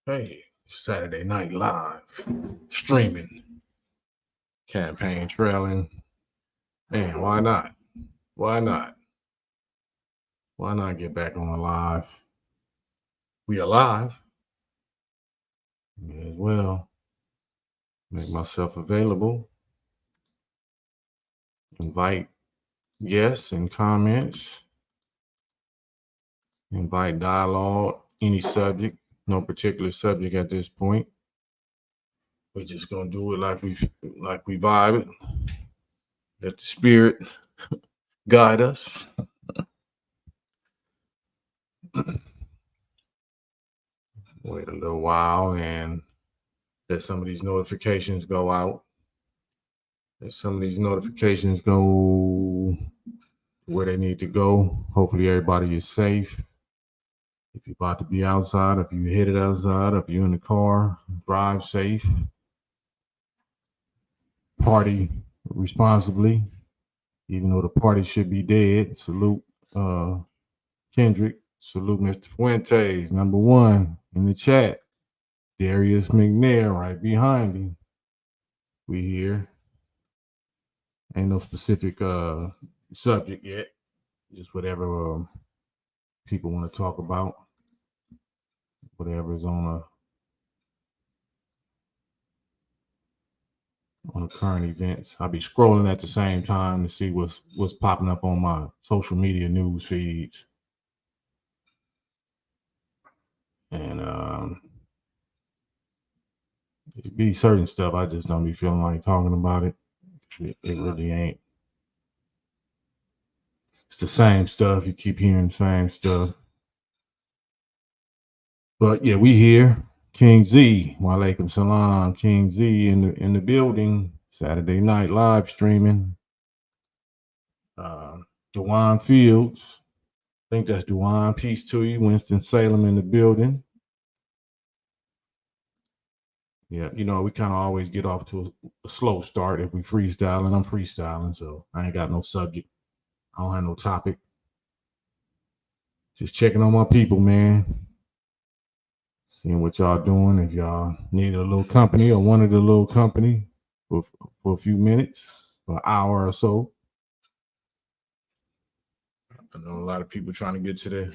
Hey, Saturday Night Live, streaming, campaign trailing. Man, why not? Why not? Why not get back on the live? We alive. May as well make myself available. Invite guests and comments. Invite dialogue, any subject, no particular subject at this point. We're just gonna do it like we vibe it. Let the spirit guide us. Wait a little while and let some of these notifications go out. Let some of these notifications go where they need to go. Hopefully everybody is safe. If you're about to be outside, if you're headed outside, if you're in the car, drive safe. Party responsibly. Even though the party should be dead. Salute Kendrick. Salute Mr. Fuentes, number one in the chat. Darius McNair right behind him. We here. Ain't no specific subject yet. Just whatever people want to talk about. Whatever is on the current events. I'll be scrolling at the same time to see what's popping up on my social media news feeds. And it be certain stuff I just don't be feeling like talking about it. It really ain't. It's the same stuff. You keep hearing the same stuff. But yeah, we here. King Z, walaikum salam. King Z in the building. Saturday night live streaming. Dewan Fields. I think that's Dewan. Peace to you. Winston Salem in the building. Yeah, we kind of always get off to a slow start if we freestyling. I'm freestyling, so I ain't got no subject. I don't have no topic. Just checking on my people, man. Seeing what y'all doing. If y'all need a little company or wanted a little company for a few minutes, for an hour or so. I know a lot of people trying to get to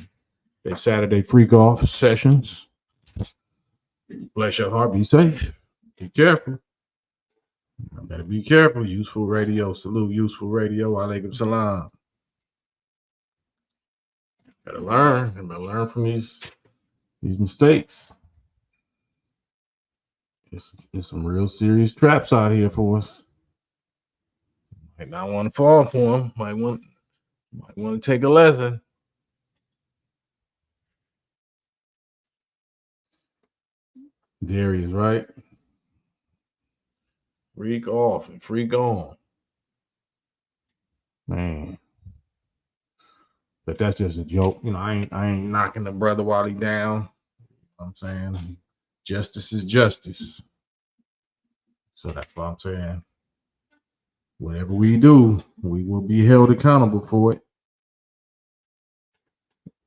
their Saturday freak off sessions. Bless your heart. Be safe. Be careful. Better be careful. Useful radio. Salute Useful Radio. Alaikum salam. Better learn. Better learn from these mistakes. There's some real serious traps out here for us. Might not want to fall for them. Might want to take a lesson. Darius, right? Freak off and freak on. Man. But that's just a joke. I ain't knocking the brother while he down. I'm saying justice is justice. So that's what I'm saying. Whatever we do, we will be held accountable for it.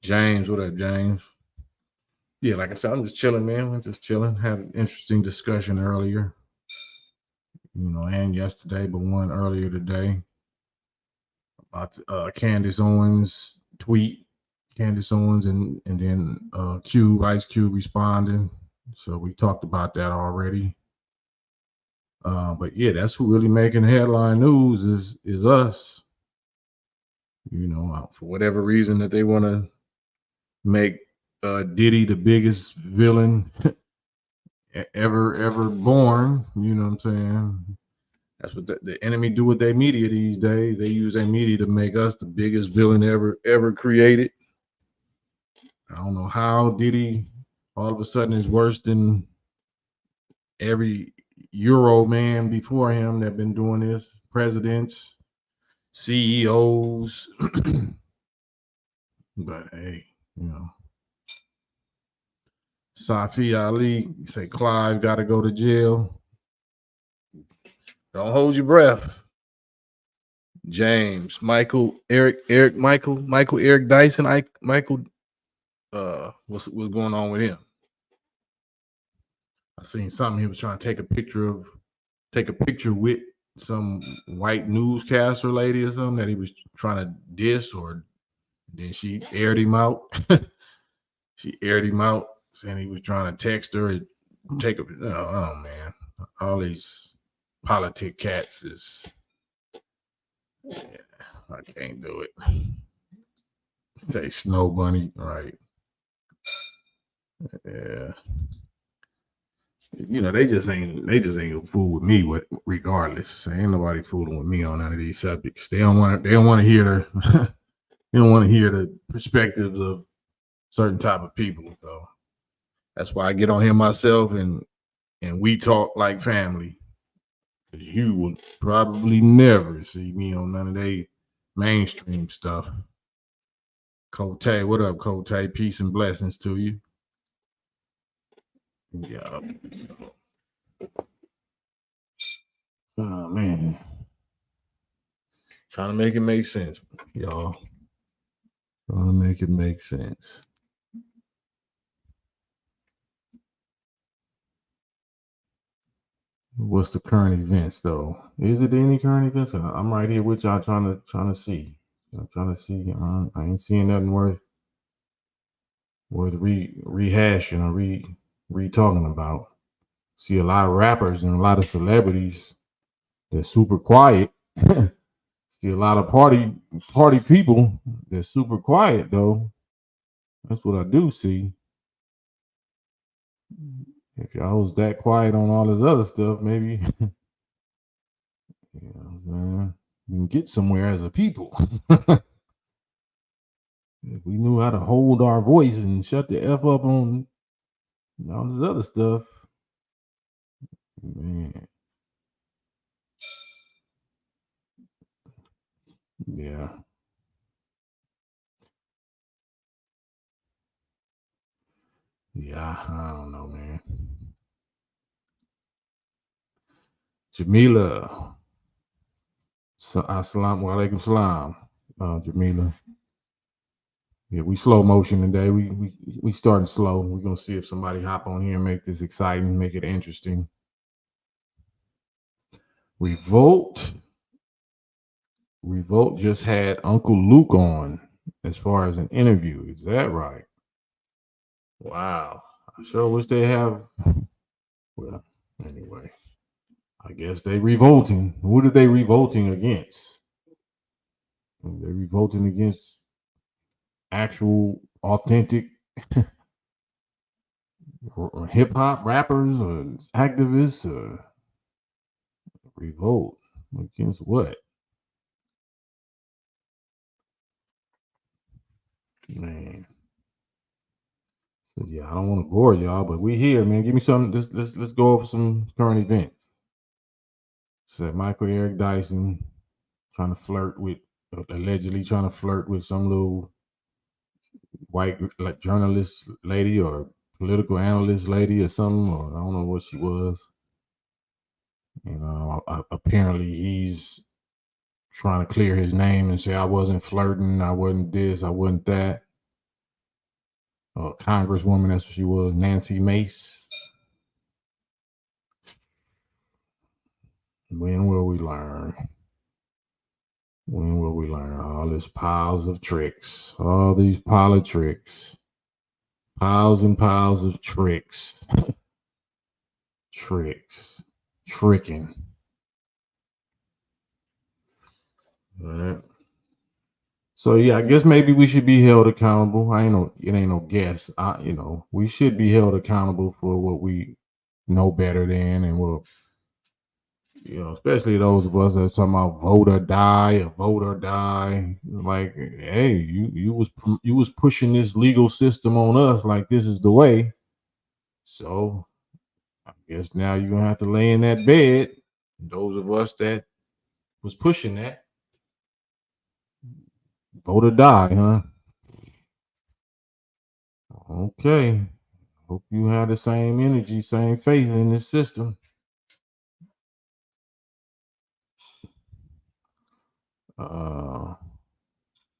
James, what up, James? Yeah, like I said, I'm just chilling, man. I'm just chilling. Had an interesting discussion earlier, and yesterday, but one earlier today about Candace Owens' tweet. Candace Owens and then Ice Cube responding. So we talked about that already. But yeah, that's who really making headline news is us. For whatever reason that they want to make Diddy the biggest villain ever born. You know what I'm saying? That's what the enemy do with their media these days. They use their media to make us the biggest villain ever created. I don't know how Diddy all of a sudden is worse than every Euro man before him that been doing this. Presidents, CEOs. But hey, Safi Ali say Clive got to go to jail. Don't hold your breath. James, Michael, Eric Dyson, Michael. What's going on with him? I seen something he was trying to take a picture with some white newscaster lady or something that he was trying to diss, or then she aired him out. She aired him out saying he was trying to text her and take a oh man. All these politic cats is yeah, I can't do it. Say Snow Bunny, right. Yeah. They just ain't gonna fool with me regardless. Ain't nobody fooling with me on none of these subjects. They don't want to hear the they don't want to hear the perspectives of certain type of people. So that's why I get on here myself and we talk like family. Cause you will probably never see me on none of they mainstream stuff. Kote, what up, Kote? Peace and blessings to you. Yeah. Oh man. Trying to make it make sense, y'all. Trying to make it make sense. What's the current events though? Is it any current events? I'm right here with y'all trying to see. I'm trying to see. I ain't seeing nothing worth rehashing or re talking about. See a lot of rappers and a lot of celebrities that's super quiet. See a lot of party people that's super quiet though. That's what I do see. If y'all was that quiet on all this other stuff, maybe you know what I'm saying, we can get somewhere as a people. If we knew how to hold our voice and shut the F up on all this other stuff, man. Yeah. Yeah, I don't know, man. Jamila. Assalamu alaikum salam. Jamila. Yeah, we slow motion today. We starting slow. We're gonna see if somebody hop on here and make this exciting, make it interesting. Revolt just had Uncle Luke on as far as an interview. Is that right? Wow. I sure wish they have. Well, anyway, I guess they revolting. What are they revolting against? They're revolting against actual, authentic hip hop rappers or activists or revolt against what? Man. So yeah, I don't want to bore y'all, but we here, man. Give me something. Let's go over some current events. So Michael Eric Dyson trying to flirt with allegedly trying to flirt with some little white like journalist lady or political analyst lady or something, or I don't know what she was. Apparently he's trying to clear his name and say I wasn't flirting, I wasn't this, I wasn't that. Congresswoman, that's what she was, Nancy Mace. When will we learn? When will we learn all these piles of tricks? All these pile of tricks. Piles and piles of tricks. Tricks. Tricking. All right. So yeah, I guess maybe we should be held accountable. It ain't no guess. We should be held accountable for what we know better than, and what especially those of us that's talking about vote or die. Like, hey, you was pushing this legal system on us like this is the way. So I guess now you're gonna have to lay in that bed. Those of us that was pushing that, vote or die, huh? Okay. Hope you have the same energy, same faith in this system.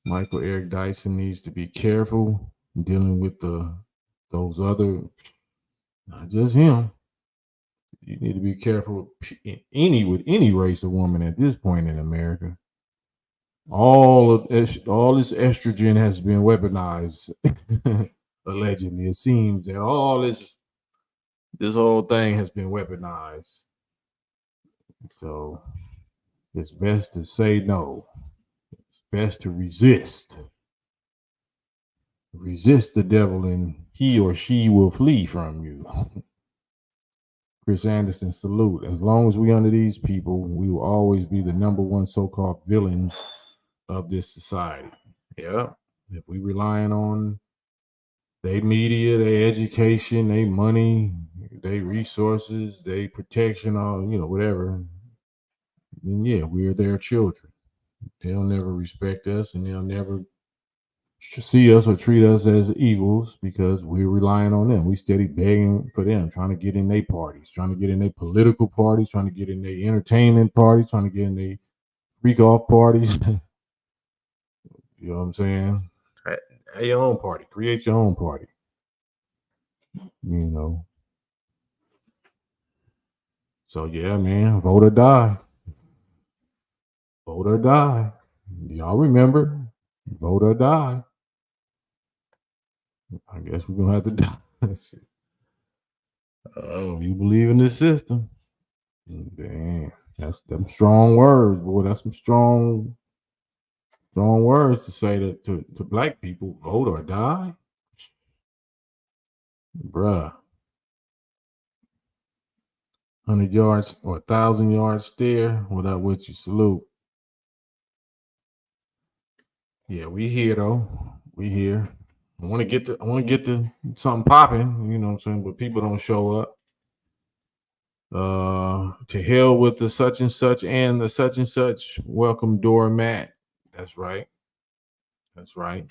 Michael Eric Dyson needs to be careful dealing with those other, not just him. You need to be careful with any race of woman at this point in America. All this estrogen has been weaponized. Allegedly, it seems that all this whole thing has been weaponized. So it's best to say no. It's best to resist. Resist the devil, and he or she will flee from you. Chris Anderson, salute. As long as we under these people, we will always be the number one so-called villains of this society. Yeah. If we relying on their media, their education, their money, their resources, their protection, all whatever, then yeah, we're their children. They'll never respect us, and they'll never see us or treat us as equals because we're relying on them. We steady begging for them, trying to get in their parties, trying to get in their political parties, trying to get in their entertainment parties, trying to get in their freak off parties. You know what I'm saying? Have your own party. Create your own party. You know. So yeah, man, vote or die. Vote or die. Y'all remember? Vote or die. I guess we're gonna have to die. Oh, you believe in this system? Damn, that's them strong words, boy. That's some strong words to say to black people. Vote or die, bruh. 100 yards or 1,000 yards stare. What up with you? Salute. Yeah, we here though. We here. I want to get to something popping. You know what I'm saying? But people don't show up. To hell with the such and such and the such and such. Welcome doormat. That's right. That's right.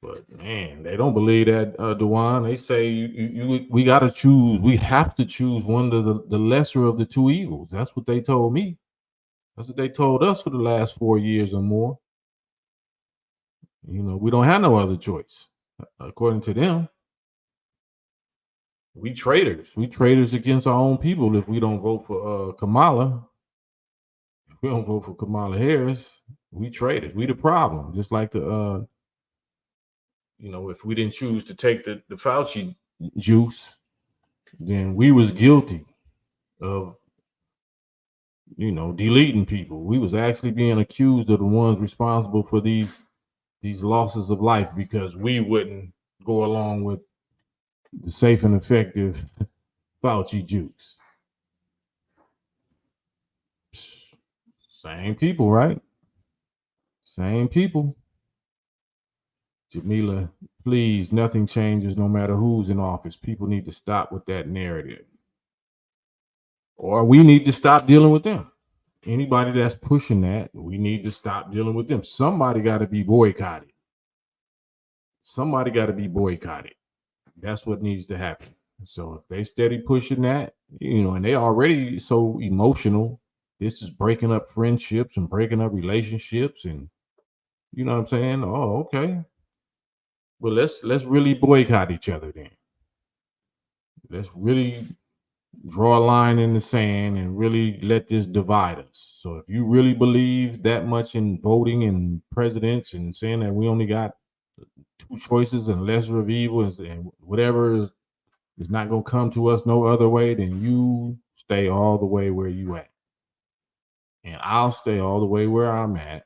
But man, they don't believe that, Dewan. They say we got to choose. We have to choose one of the lesser of the two evils. That's what they told me. That's what they told us for the last 4 years or more. We don't have no other choice, according to them. We traitors. We traitors against our own people if we don't vote for Kamala. If we don't vote for Kamala Harris, we traitors. We the problem. Just like the if we didn't choose to take the Fauci juice, then we was guilty of deleting people. We was actually being accused of the ones responsible for these losses of life because we wouldn't go along with the safe and effective Fauci juice. Same people, right? Same people. Jamila, please, nothing changes no matter who's in office. People need to stop with that narrative. Or we need to stop dealing with them. Anybody that's pushing that, we need to stop dealing with them. Somebody got to be boycotted. Somebody got to be boycotted. That's what needs to happen. So if they steady pushing that, and they already so emotional, this is breaking up friendships and breaking up relationships, and you know what I'm saying? Oh, okay. Well, let's really boycott each other then. Let's really draw a line in the sand and really let this divide us. So if you really believe that much in voting and presidents and saying that we only got two choices and lesser of evil and whatever is not going to come to us no other way, then you stay all the way where you at. And I'll stay all the way where I'm at.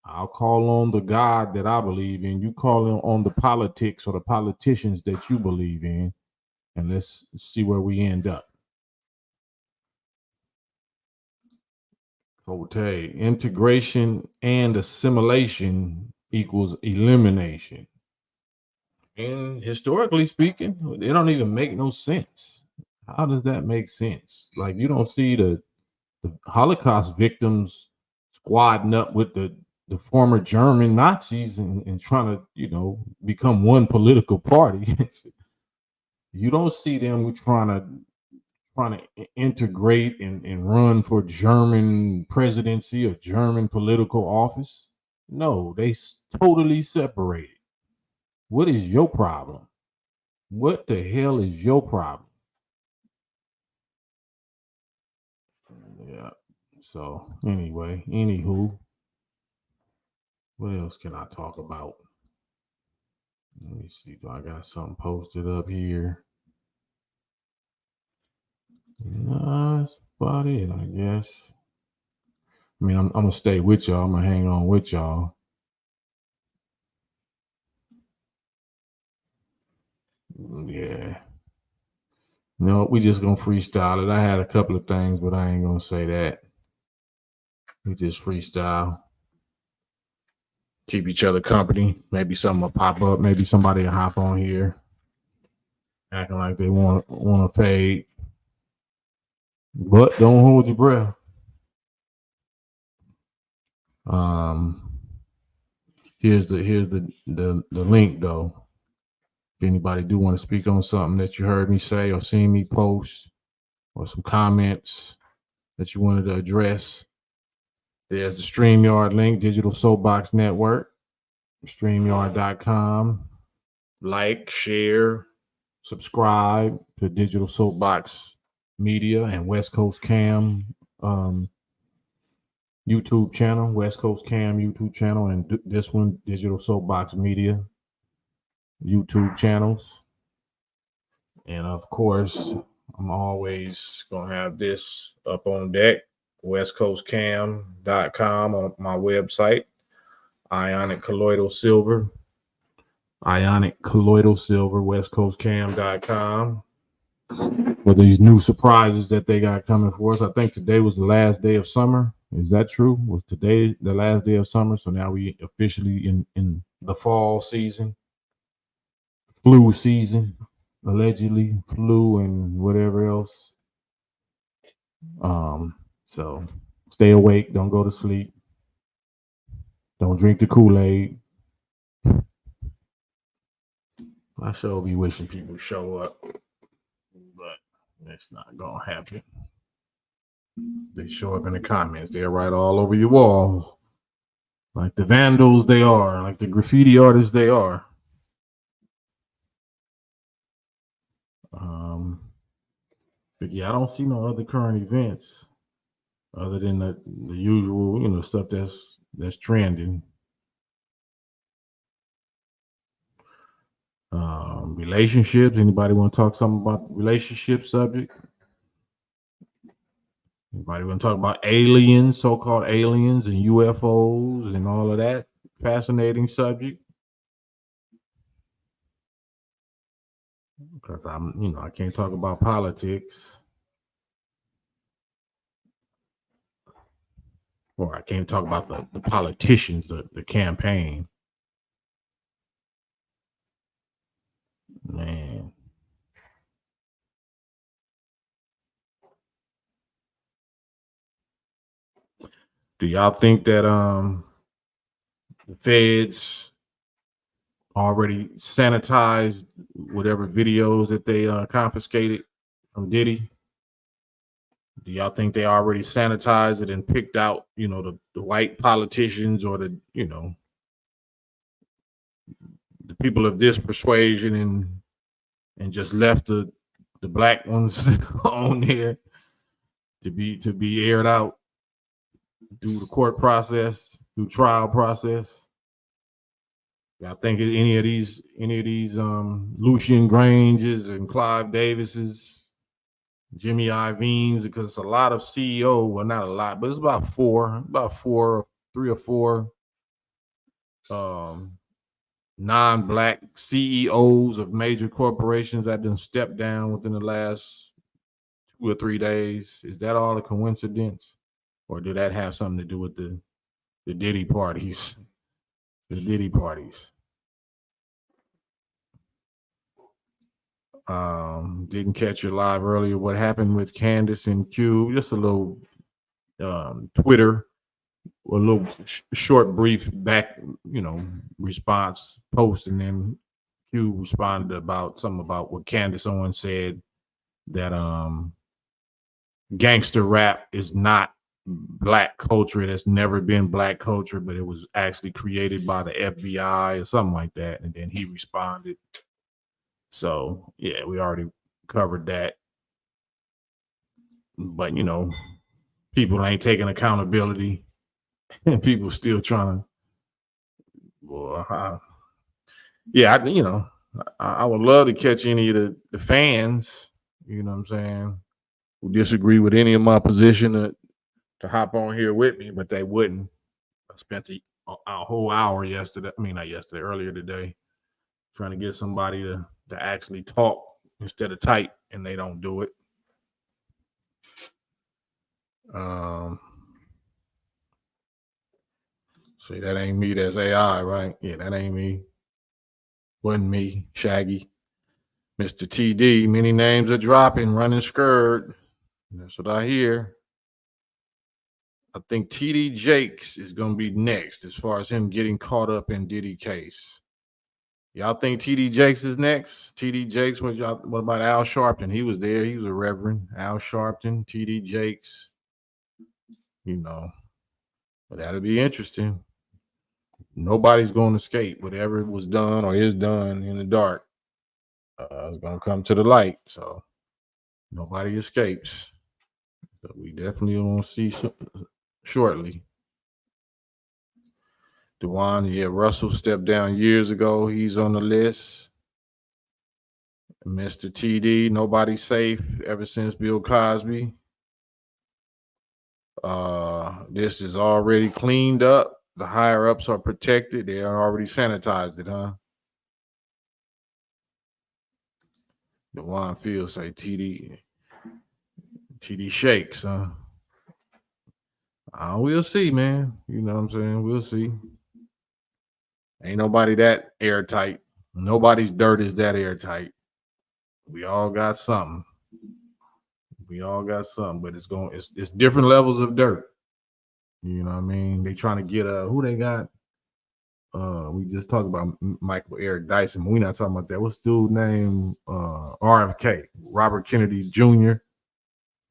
I'll call on the God that I believe in. You call on the politics or the politicians that you believe in. And let's see where we end up. Okay, integration and assimilation equals elimination. And historically speaking, it don't even make no sense. How does that make sense? Like you don't see the Holocaust victims squadding up with the former German Nazis and trying to, become one political party. You don't see them trying to integrate and run for German presidency or German political office. No, they totally separated. What is your problem? What the hell is your problem? Yeah. So anyway, anywho, what else can I talk about? Let me see. Do I got something posted up here? No, that's about it, I guess. I mean, I'm gonna stay with y'all. I'm gonna hang on with y'all. Yeah. No, we just gonna freestyle it. I had a couple of things, but I ain't gonna say that. We just freestyle. Keep each other company. Maybe something will pop up. Maybe somebody will hop on here, acting like they want to fade. But don't hold your breath. Um, here's the link though. If anybody do want to speak on something that you heard me say or seen me post or some comments that you wanted to address, there's the StreamYard link, Digital Soapbox Network, StreamYard.com. Like, share, subscribe to Digital Soapbox Media and West Coast Cam YouTube channel, West Coast Cam YouTube channel, and this one, Digital Soapbox Media YouTube channels. And of course, I'm always going to have this up on deck, westcoastcam.com on my website, Ionic Colloidal Silver, westcoastcam.com. For these new surprises that they got coming for us. I think today was the last day of summer. Is that true? Was today the last day of summer? So now we officially in the fall season, flu season, allegedly flu and whatever else. So stay awake. Don't go to sleep. Don't drink the Kool-Aid. I sure be wishing people show up, but it's not gonna happen. They show up in the comments. They're right all over your walls. Like the vandals they are, like the graffiti artists they are. But yeah, I don't see no other current events other than the usual, stuff that's trending. Relationships. Anybody want to talk something about the relationship subject? Anybody want to talk about aliens, so-called aliens and UFOs and all of that fascinating subject? Because I can't talk about politics. Or I can't talk about the politicians, the campaign. Man. Do y'all think that the feds already sanitized whatever videos that they confiscated from Diddy? Do y'all think they already sanitized it and picked out, the white politicians or the people of this persuasion and just left the black ones on there to be aired out through the court process, through trial process? I think any of these Lucian Granges and Clive Davises, Jimmy Iovine's, because it's a lot of CEO, well, not a lot, but it's about three or four non-black CEOs of major corporations that done stepped down within the last 2 or 3 days. Is that all a coincidence? Or did that have something to do with the Diddy parties? The Diddy parties. Didn't catch you live earlier. What happened with Candace and Q? Just a little Twitter, a little short, brief back, response post, and then Q responded about something about what Candace Owens said, that gangster rap is not black culture. It has never been black culture, but it was actually created by the FBI or something like that. And then he responded. So yeah, we already covered that. But people ain't taking accountability, and people still trying to. Well, yeah, I would love to catch any of the fans. You know what I'm saying? Who disagree with any of my position to hop on here with me, but they wouldn't. I spent a whole hour yesterday. I mean, not yesterday, earlier today, trying to get somebody to actually talk instead of type, and they don't do it. See, that ain't me. That's AI, right? Yeah, that ain't me. Wasn't me. Shaggy, Mr. TD. Many names are dropping, running skirt. That's what I hear. I think TD Jakes is going to be next as far as him getting caught up in Diddy case. Y'all think TD Jakes is next? TD Jakes, what about Al Sharpton? He was there. He was a reverend. Al Sharpton, TD Jakes. But that'll be interesting. Nobody's going to escape. Whatever was done or is done in the dark is going to come to the light. So nobody escapes. So we definitely will see shortly. Dewan, yeah, Russell stepped down years ago. He's on the list. Mr. TD, nobody's safe ever since Bill Cosby. This is already cleaned up. The higher ups are protected. They are already sanitized it, huh? Dewan Fields say TD shakes, huh? We'll see, man. You know what I'm saying? We'll see. Ain't nobody that airtight. Nobody's dirt is that airtight. We all got something. But it's different levels of dirt. You know what I mean? They trying to get who they got. We just talked about Michael Eric Dyson, but we're not talking about that. What's the dude name? RFK, Robert Kennedy Jr.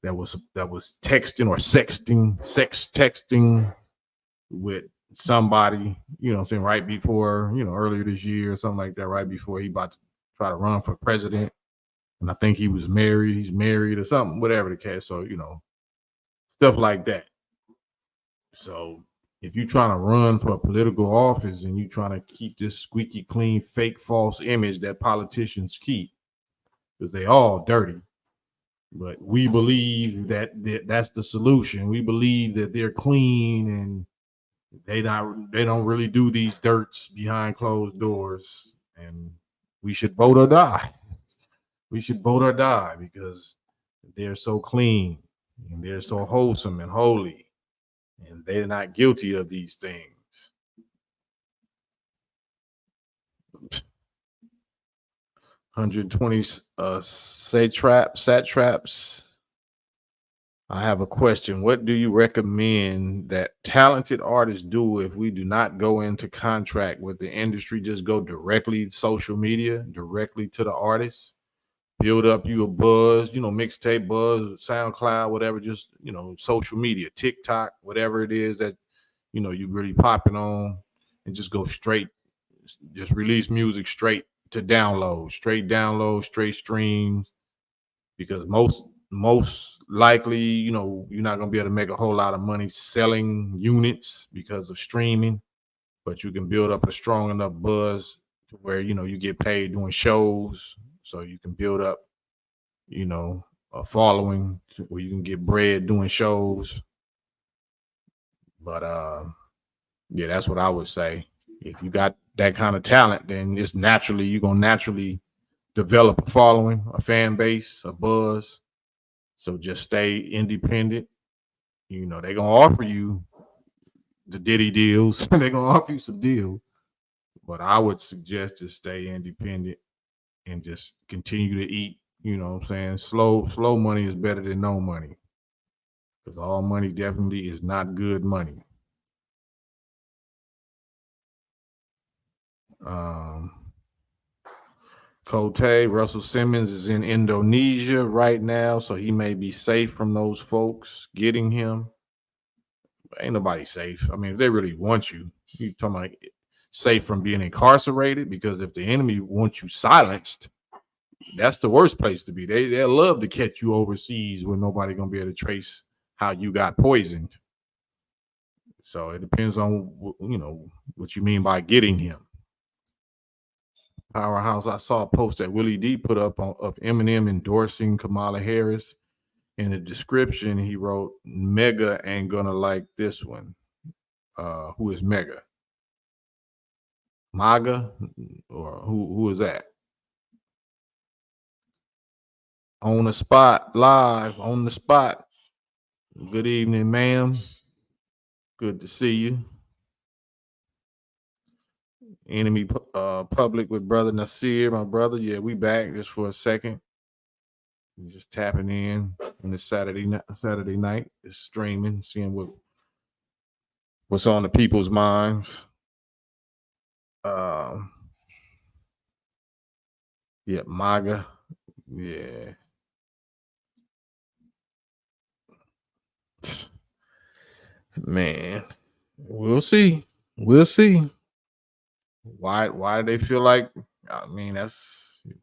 That was texting or sex texting with somebody, you know what I'm saying, right before, earlier this year or something like that, right before he about to try to run for president. And I think he's married or something, whatever the case. So, stuff like that. So if you're trying to run for a political office and you're trying to keep this squeaky clean, fake, false image that politicians keep, because they all dirty, but we believe that that's the solution. We believe that they're clean and they don't really do these dirts behind closed doors, and we should vote or die. We should vote or die because they're so clean and they're so wholesome and holy, and they're not guilty of these things. 120 satraps. I have a question. What do you recommend that talented artists do if we do not go into contract with the industry? Just go directly social media, directly to the artist. Build up you a buzz, mixtape buzz, SoundCloud, whatever, just, social media, TikTok, whatever it is that, you really popping on, and just go straight, just release music straight to download, straight streams, because most likely, you're not going to be able to make a whole lot of money selling units because of streaming, but you can build up a strong enough buzz to where, you get paid doing shows. So you can build up, a following where you can get bread doing shows. But yeah, that's what I would say. If you got that kind of talent, then you're gonna naturally develop a following, a fan base, a buzz. So just stay independent. They're gonna offer you the Diddy deals. They're gonna offer you some deals. But I would suggest to stay independent and just continue to eat. You know what I'm saying? Slow money is better than no money. Because all money definitely is not good money. Cote, Russell Simmons is in Indonesia right now, so he may be safe from those folks getting him. Ain't nobody safe. I mean, if they really want you talking about safe from being incarcerated, because if the enemy wants you silenced, that's the worst place to be. They'll love to catch you overseas where nobody gonna be able to trace how you got poisoned. So it depends on what you mean by getting him. Powerhouse. I saw a post that Willie D put up of Eminem endorsing Kamala Harris. In the description, he wrote, "Mega ain't gonna like this one." Who is Mega? MAGA, or who is that? On the spot, live on the spot. Good evening, ma'am. Good to see you. Enemy public with brother Nasir, my brother. Yeah, we back just for a second. We're just tapping in on this Saturday night. Just streaming, seeing what's on the people's minds. Yeah, MAGA. Yeah. Man, we'll see. We'll see. Why do they feel like? I mean,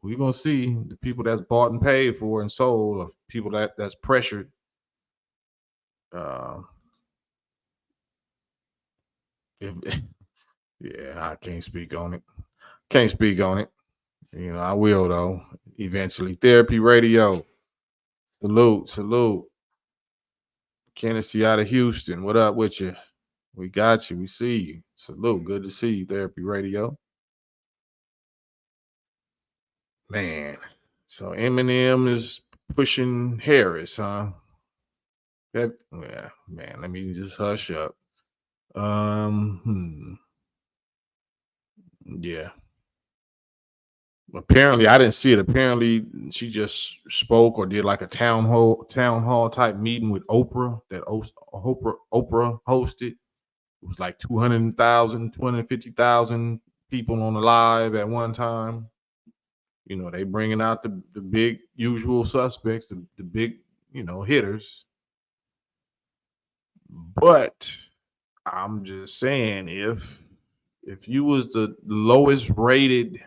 we're gonna see the people that's bought and paid for and sold, or people that's pressured. Uh, if yeah, I can't speak on it. Can't speak on it. I will though. Eventually, Therapy Radio. Salute, salute. Kennedy out of Houston. What up with you? We got you. We see you. Salute. Good to see you, Therapy Radio. Man. So Eminem is pushing Harris, huh? Yeah, man. Let me just hush up. Yeah. Apparently, I didn't see it. Apparently, she just spoke or did like a town hall type meeting with Oprah that Oprah hosted. It was like 200,000, 250,000 people on the live at one time. They bringing out the big usual suspects, the big hitters. But I'm just saying, if you was the lowest rated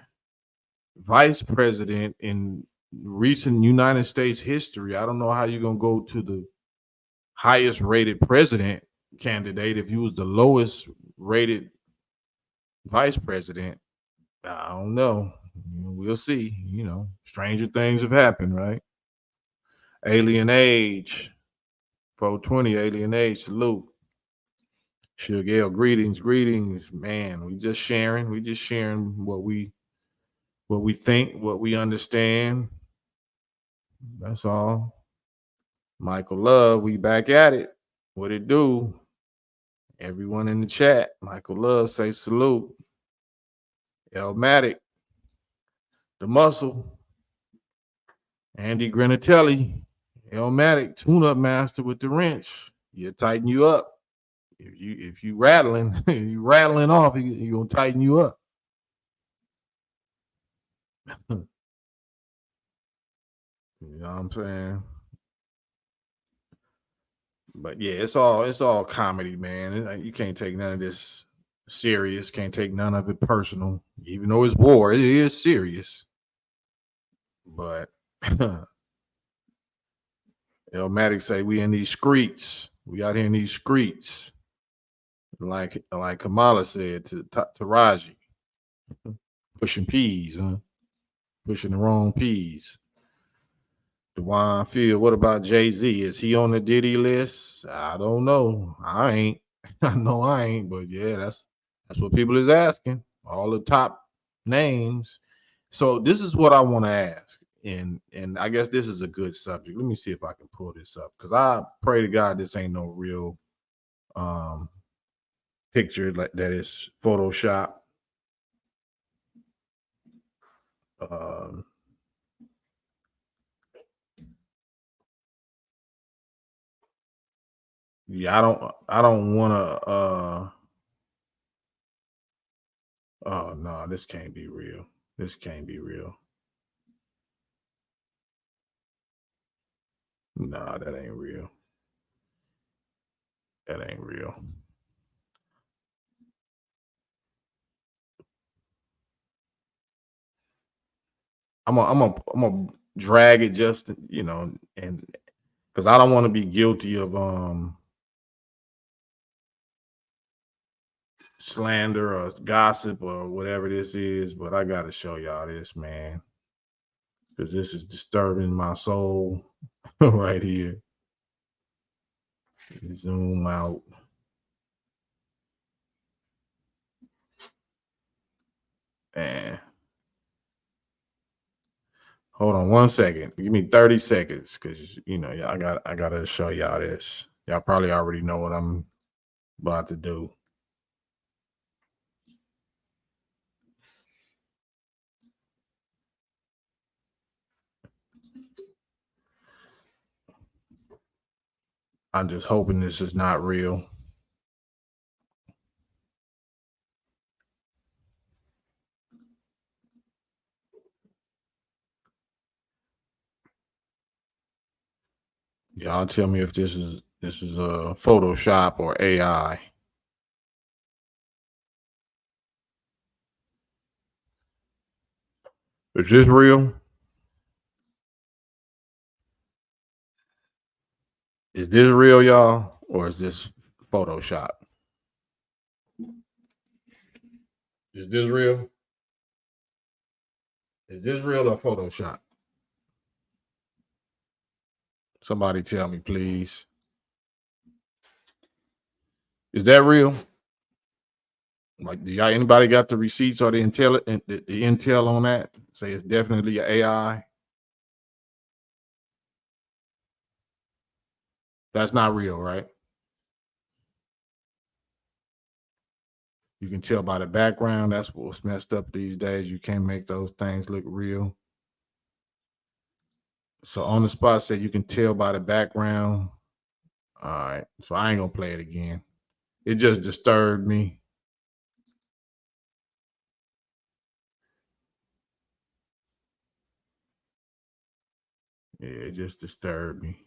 vice president in recent United States history, I don't know how you're gonna go to the highest rated president candidate if you was the lowest rated vice president. I don't know. We'll see. Stranger things have happened, right? Alien Age, 420, Alien Age, salute. Sugar, greetings, man. We just sharing what we think, what we understand. That's all. Michael Love, we back at it. What it do? Everyone in the chat. Michael Love say salute. Elmatic, the muscle. Andy Granatelli, Elmatic, tune-up master with the wrench. He'll tighten you up. If you rattling, you rattling off, he gonna tighten you up. You know what I'm saying? But yeah, it's all comedy, man. You can't take none of this serious. Can't take none of it personal. Even though it's war, it is serious. But Elmatic say we in these streets. We out here in these streets. Like Kamala said to Raji. Pushing peas, huh? Pushing the wrong peas. Dewan Field, what about Jay-Z? Is he on the Diddy list? I don't know. I ain't. I know I ain't, but yeah, that's what people is asking. All the top names. So this is what I want to ask. And I guess this is a good subject. Let me see if I can pull this up. Because I pray to God this ain't no real picture like that is Photoshop. Yeah, I don't wanna oh no, this can't be real. This can't be real. Nah, that ain't real. That ain't real. I'm gonna drag it just and because I don't want to be guilty of slander or gossip or whatever this is, but I gotta show y'all this, man, because this is disturbing my soul right here. Zoom out. And hold on 1 second. Give me 30 seconds, because I gotta show y'all this. Y'all probably already know what I'm about to do. I'm just hoping this is not real. Y'all tell me if this is a Photoshop or AI. Is this real? Is this real, y'all, or is this Photoshop? Is this real? Is this real or Photoshop? Somebody tell me, please. Is that real? Like, do y'all anybody got the receipts or the intel on that? Say it's definitely an AI. That's not real, right? You can tell by the background. That's what's messed up these days. You can't make those things look real. So on the spot, said you can tell by the background. All right. So I ain't gonna play it again. It just disturbed me. Yeah, it just disturbed me.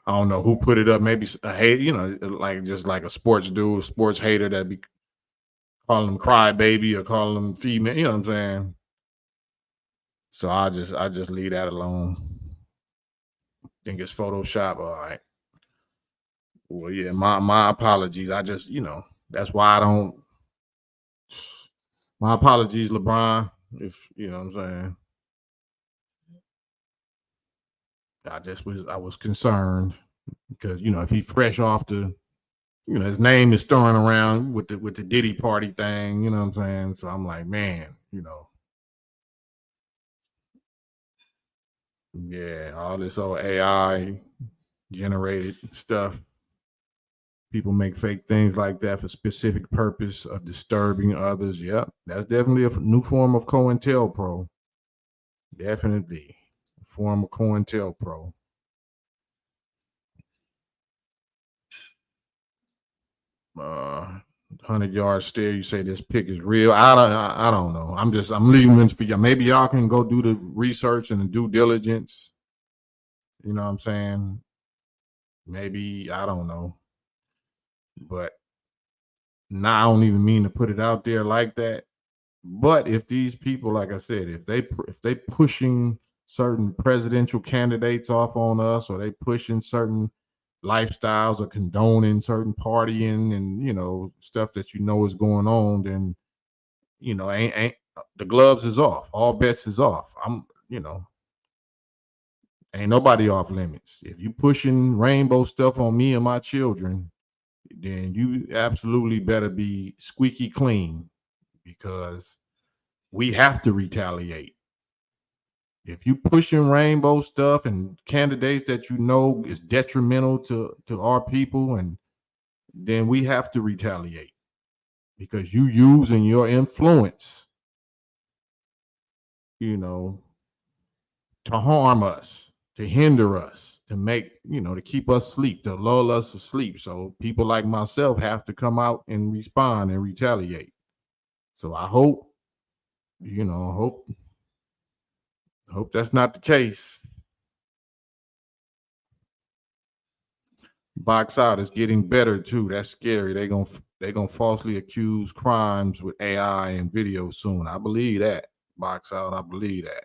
I don't know who put it up. Maybe a hate, like just like a sports dude, sports hater that be calling them crybaby or calling them female. You know what I'm saying? So I just leave that alone. Think it's Photoshop. All right. Well, yeah, my apologies. I just, that's why I don't. My apologies, LeBron. If you know what I'm saying. I was concerned because if he fresh off the, his name is throwing around with the Diddy party thing. You know what I'm saying? So I'm like, man, yeah, all this old AI generated stuff. People make fake things like that for specific purpose of disturbing others. Yep, that's definitely a new form of COINTELPRO. Definitely a form of COINTELPRO. 100-yard stare. You say this pic is real. I don't know. I'm leaving this for y'all. Maybe y'all can go do the research and the due diligence. You know what I'm saying? Maybe I don't know, but now I don't even mean to put it out there like that. But if these people, like I said, if they pushing certain presidential candidates off on us, or they pushing certain lifestyles or condoning certain partying and stuff that is going on, then ain't the gloves is off. All bets is off. Ain't nobody off limits. If you pushing rainbow stuff on me and my children, then you absolutely better be squeaky clean, because we have to retaliate. If you pushing rainbow stuff and candidates that is detrimental to our people, and then we have to retaliate, because you using your influence, to harm us, to hinder us, to make, to keep us asleep, to lull us asleep. So people like myself have to come out and respond and retaliate. So I hope, hope that's not the case. Box out is getting better too. That's scary. They gonna falsely accuse crimes with AI and video soon. I believe that. Box out. I believe that.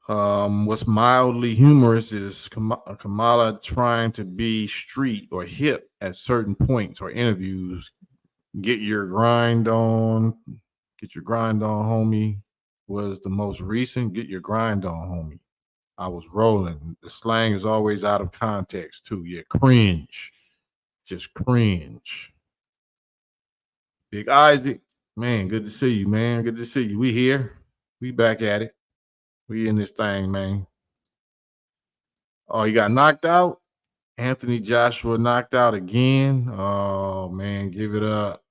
What's mildly humorous is Kamala trying to be street or hip at certain points or interviews. Get your grind on. Get your grind on, homie. Was the most recent. Get your grind on, homie. I was rolling. The slang is always out of context, too. Yeah, cringe. Just cringe. Big Isaac, man, good to see you, man. Good to see you. We here. We back at it. We in this thing, man. Oh, you got knocked out? Anthony Joshua knocked out again. Oh, man, give it up.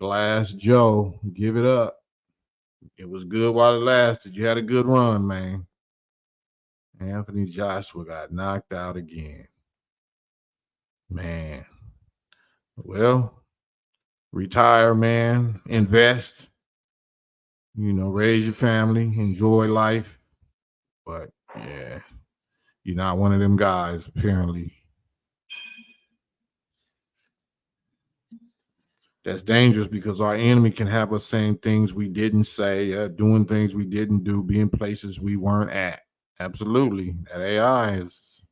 Glass Joe, give it up. It was good while it lasted. You had a good run, man. Anthony Joshua got knocked out again. Man. Well, retire, man. Invest. Raise your family, enjoy life. But yeah, you're not one of them guys, apparently. That's dangerous because our enemy can have us saying things we didn't say, doing things we didn't do, being places we weren't at. Absolutely. That AI that's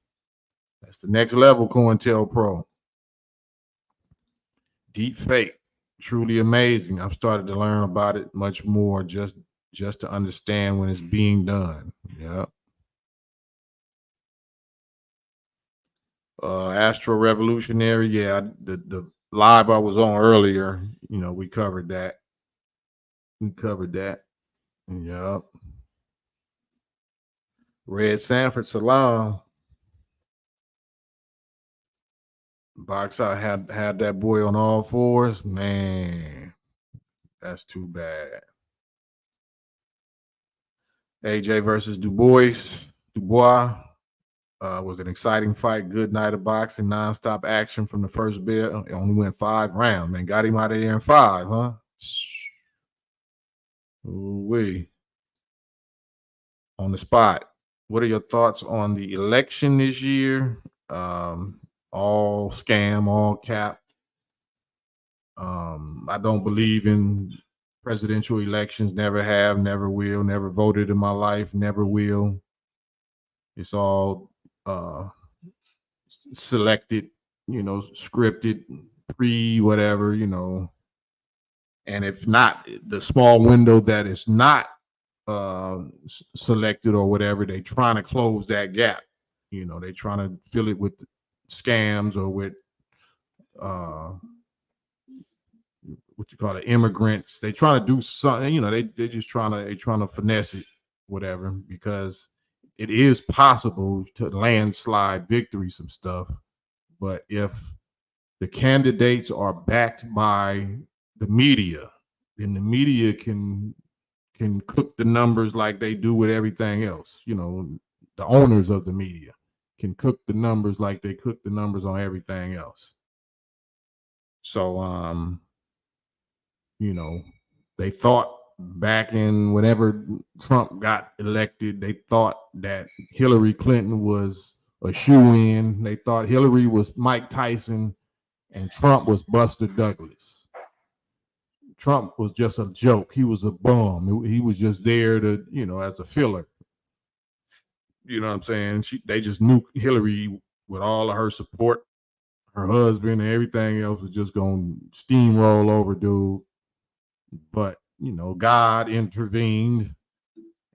the next level, COINTELPRO. Deep fake, truly amazing. I've started to learn about it much more just to understand when it's being done. Yeah. Astro Revolutionary, yeah, the live I was on earlier, we covered that. Yep. Red Sanford Salam. Box out had that boy on all fours. Man, that's too bad. AJ versus Dubois was an exciting fight. Good night of boxing, nonstop action from the first bell. It only went 5 rounds, man. Got him out of there in 5, huh? Ooh-wee. On the spot. What are your thoughts on the election this year? All scam, all cap. I don't believe in presidential elections. Never have, never will, never voted in my life, never will. It's all selected, scripted, whatever, And if not, the small window that is not selected or whatever, they trying to close that gap. They trying to fill it with scams or with what you call it, immigrants. They trying to do something. They just trying to finesse it, whatever, because it is possible to landslide victory some stuff. But if the candidates are backed by the media, then the media can cook the numbers like they do with everything else. The owners of the media can cook the numbers like they cook the numbers on everything else. So, they thought back in whenever Trump got elected, they thought that Hillary Clinton was a shoe-in. They thought Hillary was Mike Tyson and Trump was Buster Douglas. Trump was just a joke. He was a bum. He was just there to, as a filler. You know what I'm saying? They just knew Hillary with all of her support, her husband and everything else was just going to steamroll over, dude. But, God intervened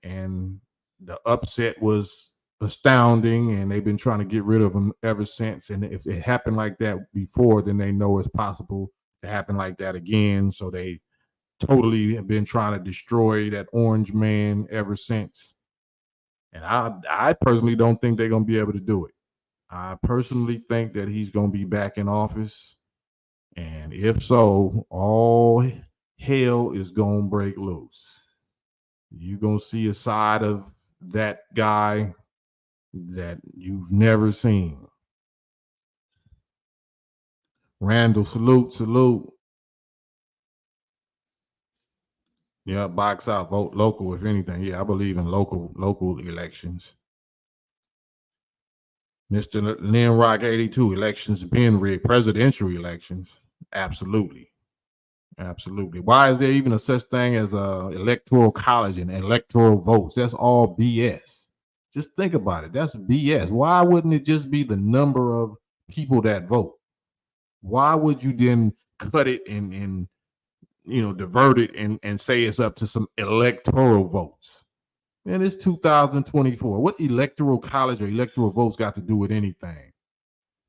and the upset was astounding, and they've been trying to get rid of him ever since. And if it happened like that before, then they know it's possible to happen like that again. So they totally have been trying to destroy that orange man ever since. And I personally don't think they're going to be able to do it. I personally think that he's going to be back in office. And if so, all hell is going to break loose. You're going to see a side of that guy that you've never seen. Randall, salute. Yeah, box out, vote local, if anything. Yeah, I believe in local elections. Mr. Ninrock 82, elections been rigged. Presidential elections, absolutely. Absolutely. Why is there even a such thing as a electoral college and electoral votes? That's all BS. Just think about it. That's BS. Why wouldn't it just be the number of people that vote? Why would you then cut it and divert it and say it's up to some electoral votes? Man, it's 2024. What electoral college or electoral votes got to do with anything?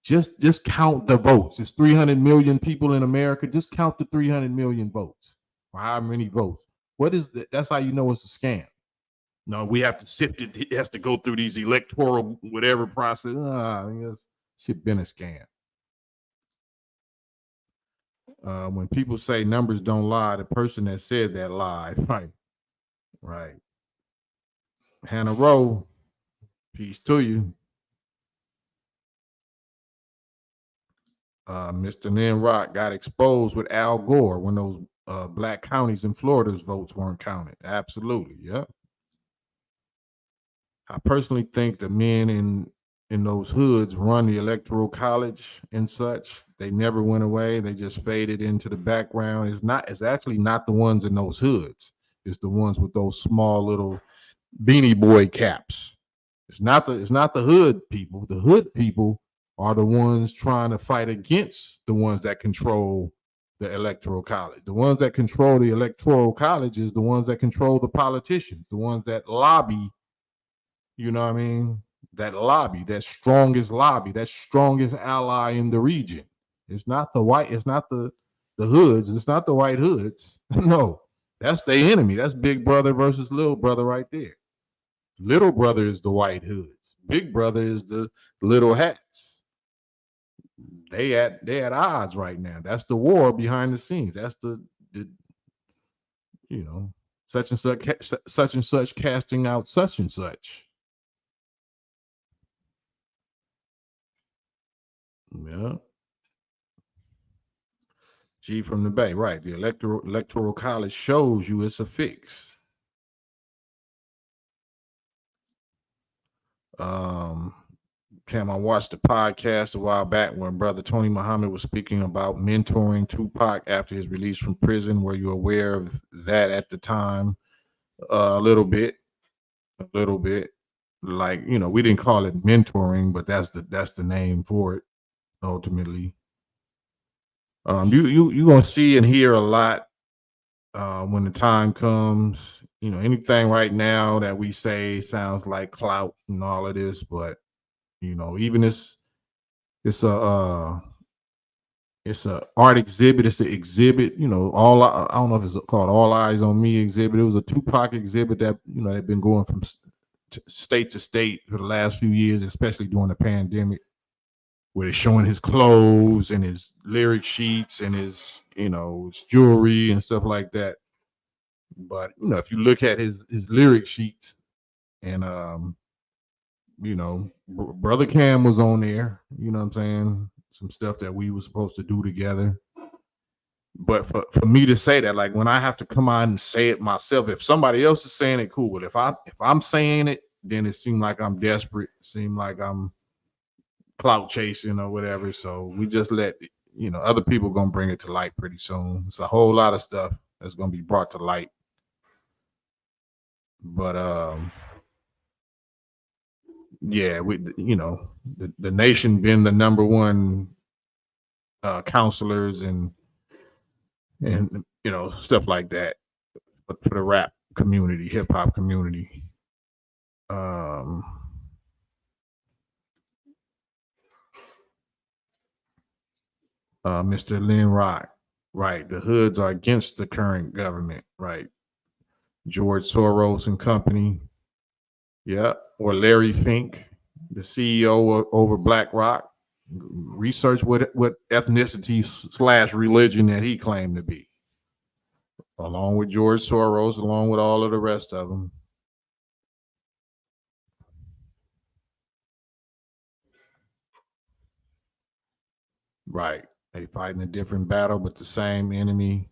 Just count the votes. It's 300 million people in America. Just count the 300 million votes. Or how many votes? What is that? That's how you know it's a scam. No, we have to sift it. It has to go through these electoral whatever process. It's shit been a scam. When people say numbers don't lie, the person that said that lied. Right. Right. Hannah Rowe, peace to you. Mr. Nimrod got exposed with Al Gore when those black counties in Florida's votes weren't counted. Absolutely. Yep. I personally think the men in those hoods run the electoral college and such. They never went away. They just faded into the background. It's actually not the ones in those hoods. It's the ones with those small little beanie boy caps. It's not the hood people. The hood people are the ones trying to fight against the ones that control the electoral college. The ones that control the electoral college is the ones that control the politicians, the ones that lobby, you know what I mean? That lobby, that strongest ally in the region. It's not the hoods, it's not the white hoods. No, that's their enemy. That's big brother versus little brother right there. Little brother is the white hoods. Big brother is the little hats. They at odds right now. That's the war behind the scenes. That's the such and such casting out such and such. Yeah. G from the Bay, right? The electoral college shows you it's a fix. Cam, I watched a podcast a while back when Brother Tony Muhammad was speaking about mentoring Tupac after his release from prison. Were you aware of that at the time? A little bit. Like, we didn't call it mentoring, but that's the name for it ultimately. You gonna see and hear a lot when the time comes. Anything right now that we say sounds like clout and all of this, but even it's a art exhibit. It's the exhibit. I don't know if it's called All Eyes on Me exhibit. It was a Tupac exhibit that had been going from state to state for the last few years, especially during the pandemic, where it's showing his clothes and his lyric sheets and his his jewelry and stuff like that. But if you look at his lyric sheets and Brother Cam was on there, you know what I'm saying? Some stuff that we were supposed to do together. But for me to say that, like when I have to come out and say it myself, if somebody else is saying it, cool. But if I'm saying it, then it seemed like I'm desperate. It seemed like I'm clout chasing or whatever. So we just let other people gonna bring it to light pretty soon. It's a whole lot of stuff that's gonna be brought to light. But yeah, we the nation been the number one counselors and stuff like that for the rap community, hip hop community. Mr. Lynn Rock, right? The hoods are against the current government, right? George Soros and company, yeah, or Larry Fink, the CEO over BlackRock. Research what ethnicity / religion that he claimed to be, along with George Soros, along with all of the rest of them. Right. They fighting a different battle, but the same enemy.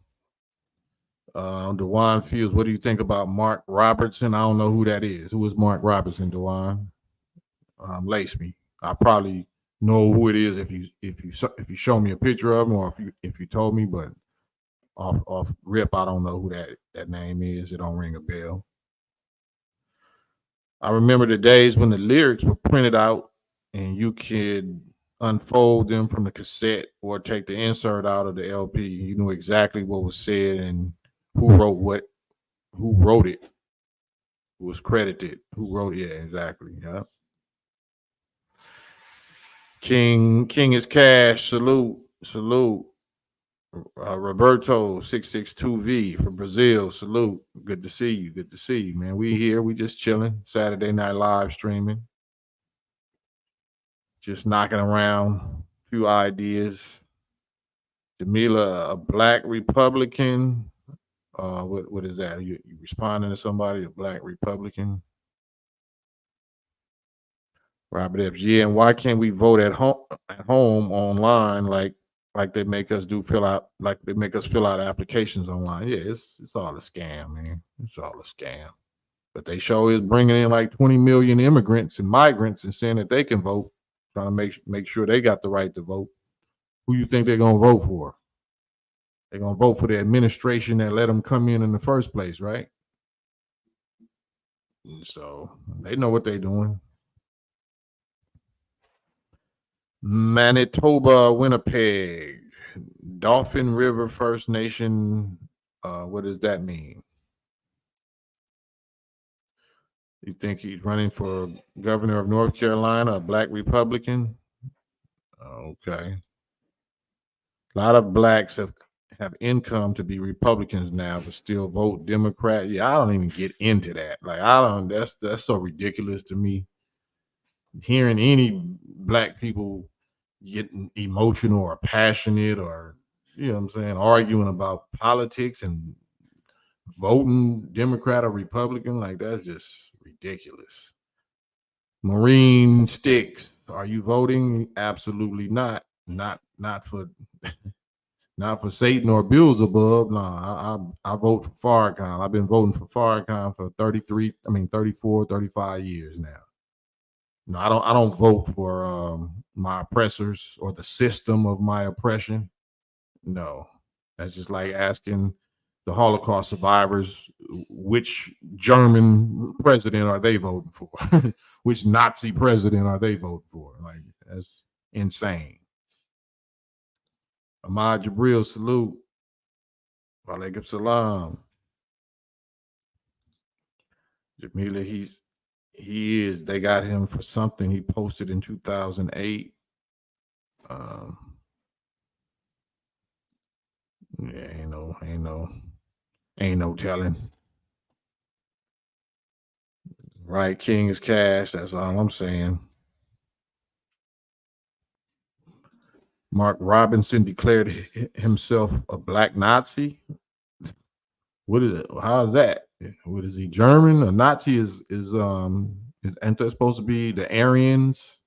Dewan Fields, what do you think about Mark Robertson? I don't know who that is. Who is Mark Robertson, Dewan? Lace me. I probably know who it is if you show me a picture of him or if you told me, but Off rip, I don't know who that name is. It don't ring a bell. I remember the days when the lyrics were printed out and you could unfold them from the cassette or take the insert out of the LP. You knew exactly what was said and who wrote what, who wrote it, who was credited, who wrote it. Yeah, exactly. Yeah. King is cash. Salute, salute. Roberto 662V from Brazil. Salute. Good to see you. Good to see you, man. We here. We just chilling. Saturday night live streaming. Just knocking around a few ideas. Jamila, a black Republican. What is that? You responding to somebody, a black Republican? Robert Epps. Yeah, and why can't we vote at home online like they make us do like they make us fill out applications online? Yeah, it's all a scam, man. It's all a scam. But they show is bringing in like 20 million immigrants and migrants and saying that they can vote, trying to make sure they got the right to vote. Who you think they're gonna vote for? They're gonna vote for the administration that let them come in the first place, right? So they know what they're doing. Manitoba, Winnipeg, Dauphin River First Nation. What does that mean? You think he's running for governor of North Carolina, a black Republican? Okay. A lot of blacks have income to be Republicans now, but still vote Democrat. Yeah, I don't even get into that. Like, I don't. That's so ridiculous to me. Hearing any black people getting emotional or passionate or, you know what I'm saying, arguing about politics and voting Democrat or Republican, like, that's just ridiculous. Marine Sticks, are you voting? Absolutely not. Not for not for Satan or Beelzebub. No, I vote for Farrakhan. I've been voting for Farrakhan for 34, 35 years now. No, I don't vote for my oppressors or the system of my oppression. No. That's just like asking the Holocaust survivors which German president are they voting for? Which Nazi president are they voting for? Like, that's insane. Ahmad Jabril, salute. Walaikum salam. Jamila, he is. They got him for something he posted in 2008. Yeah, ain't no telling. Right, King is cash. That's all I'm saying. Mark Robinson declared himself a black Nazi. What is it? How is that? What is he? German? A Nazi is ain't that supposed to be the Aryans?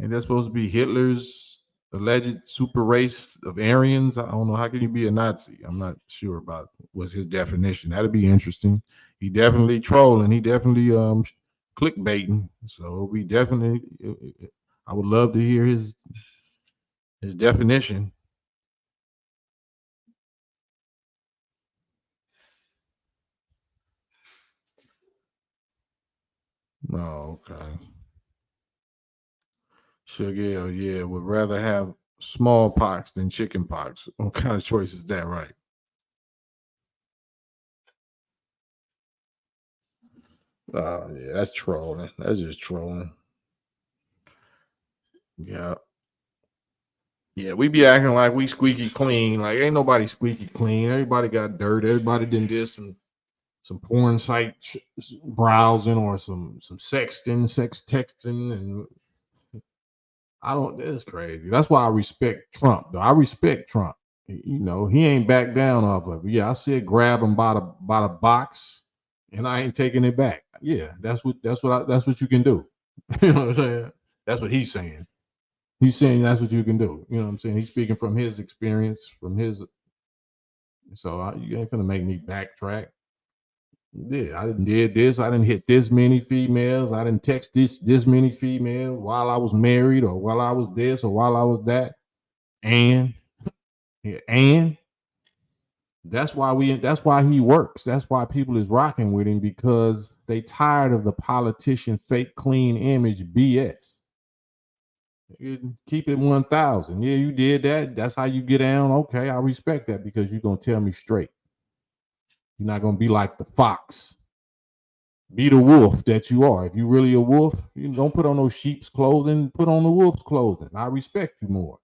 Ain't that supposed to be Hitler's alleged super race of Aryans? I don't know. How can you be a Nazi? I'm not sure about what's his definition. That'd be interesting. He definitely trolling. He definitely clickbaiting. So we definitely. I would love to hear his definition. Oh, okay. Sugar, yeah, would rather have smallpox than chickenpox. What kind of choice is that, right? Oh, yeah, that's trolling. That's just trolling. Yeah. Yeah, we be acting like we squeaky clean. Like, ain't nobody squeaky clean. Everybody got dirt. Everybody did some porn site browsing or some sex texting, and I don't. It's crazy. That's why I respect Trump. Though I respect Trump. You know, he ain't back down off of it. Yeah, I said grab him by the box, and I ain't taking it back. Yeah, that's what you can do. You know what I'm saying? That's what he's saying. He's saying that's what you can do. You know what I'm saying? He's speaking from his experience, from his. So you ain't gonna make me backtrack. Yeah, I didn't did this. I didn't hit this many females. I didn't text this many females while I was married or while I was this or while I was that. And yeah, and That's why he works. That's why people is rocking with him, because they tired of the politician fake clean image BS. Keep it 1,000. Yeah, you did that. That's how you get down. Okay, I respect that, because you're gonna tell me straight. You're not gonna be like the fox. Be the wolf that you are. If you really a wolf, you don't put on those sheep's clothing. Put on the wolf's clothing. I respect you more.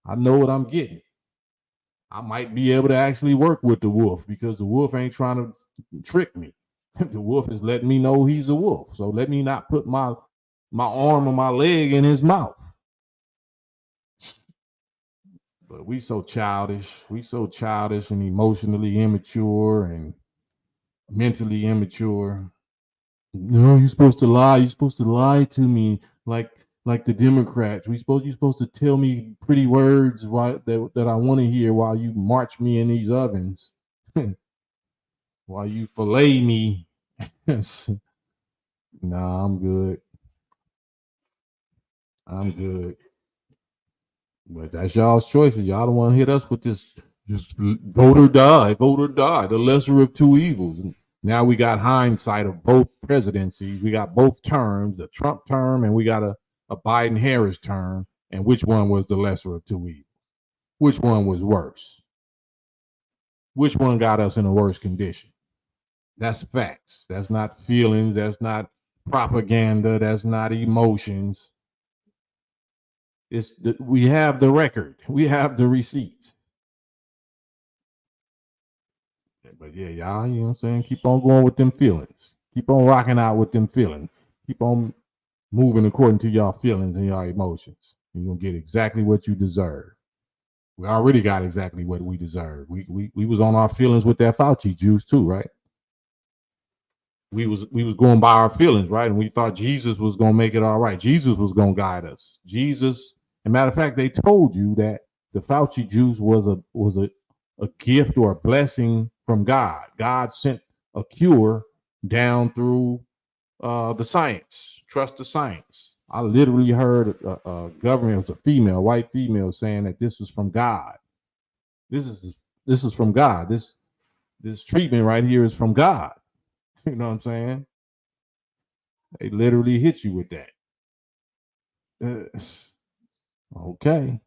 I know what I'm getting. I might be able to actually work with the wolf, because the wolf ain't trying to trick me. The wolf is letting me know he's a wolf. So let me not put my arm or my leg in his mouth. But we so childish. We so childish and emotionally immature and mentally immature. No, you're supposed to lie. You're supposed to lie to me, like the Democrats. You're supposed to tell me pretty words that I want to hear, while you march me in these ovens, while you fillet me. Nah, I'm good. I'm good. But that's y'all's choices. Y'all don't want to hit us with this just vote or die, vote or die, the lesser of two evils. Now we got hindsight of both presidencies. We got both terms, the Trump term, and we got a Biden Harris term. And which one was the lesser of two evils? Which one was worse? Which one got us in a worse condition? That's facts. That's not feelings. That's not propaganda. That's not emotions. We have the record. We have the receipts. But yeah, y'all, you know what I'm saying? Keep on going with them feelings. Keep on rocking out with them feelings. Keep on moving according to y'all feelings and y'all emotions. You're gonna get exactly what you deserve. We already got exactly what we deserve. We was on our feelings with that Fauci juice too, right? We was going by our feelings, right? And we thought Jesus was gonna make it all right. Jesus was gonna guide us. Jesus, as a matter of fact, they told you that the Fauci juice was a gift or a blessing from God. God sent a cure down through the science. Trust the science. I literally heard a government, it was a female, white female, saying that this was from God. This is from God. This treatment right here is from God. You know what I'm saying? They literally hit you with that. Okay.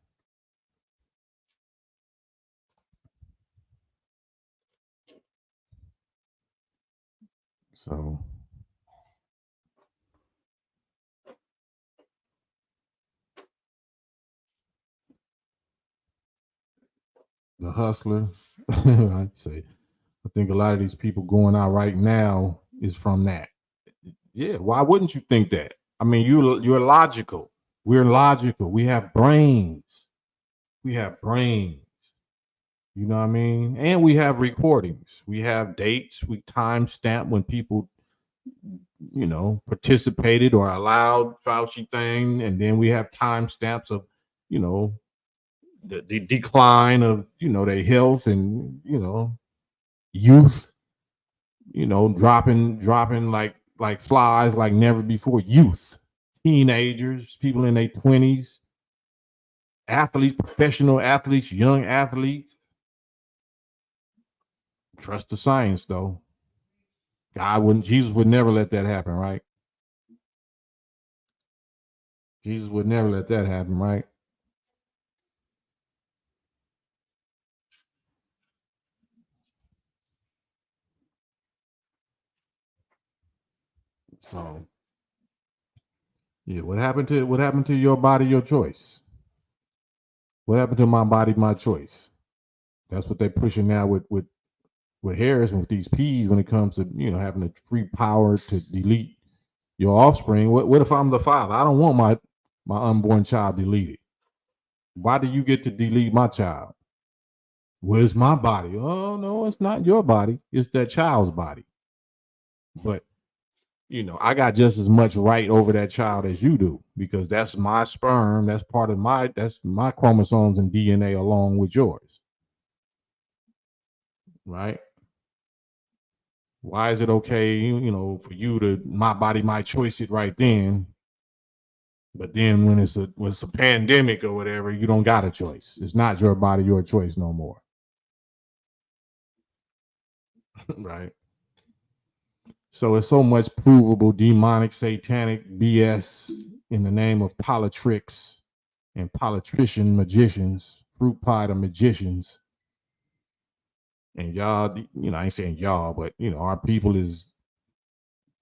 So the hustler, I say, I think a lot of these people going out right now is from that. Yeah, why wouldn't you think that? I mean, you're logical. We're logical. We have brains. We have brains. You know what I mean? And we have recordings. We have dates. We timestamp when people, participated or allowed Fauci thing, and then we have timestamps of, you know, the decline of, their health and, youth, dropping like flies like never before. Youth, teenagers, people in their 20s, athletes, professional athletes, young athletes. Trust the science, though. Jesus would never let that happen, right? Jesus would never let that happen, right? So, yeah, what happened to your body, your choice? What happened to my body, my choice? That's what they're pushing now with Harris and with these P's when it comes to having the free power to delete your offspring. What if I'm the father? I don't want my unborn child deleted. Why do you get to delete my child? Where's my body? Oh no, it's not your body. It's that child's body. But I got just as much right over that child as you do, because that's my sperm. That's my chromosomes and DNA along with yours, right? Why is it okay, for you to my body, my choice it right then, but then when it's a pandemic or whatever, you don't got a choice. It's not your body, your choice no more. Right. So it's so much provable demonic, satanic BS in the name of politricks and politician magicians, fruit pie to magicians. And y'all, I ain't saying y'all, but our people is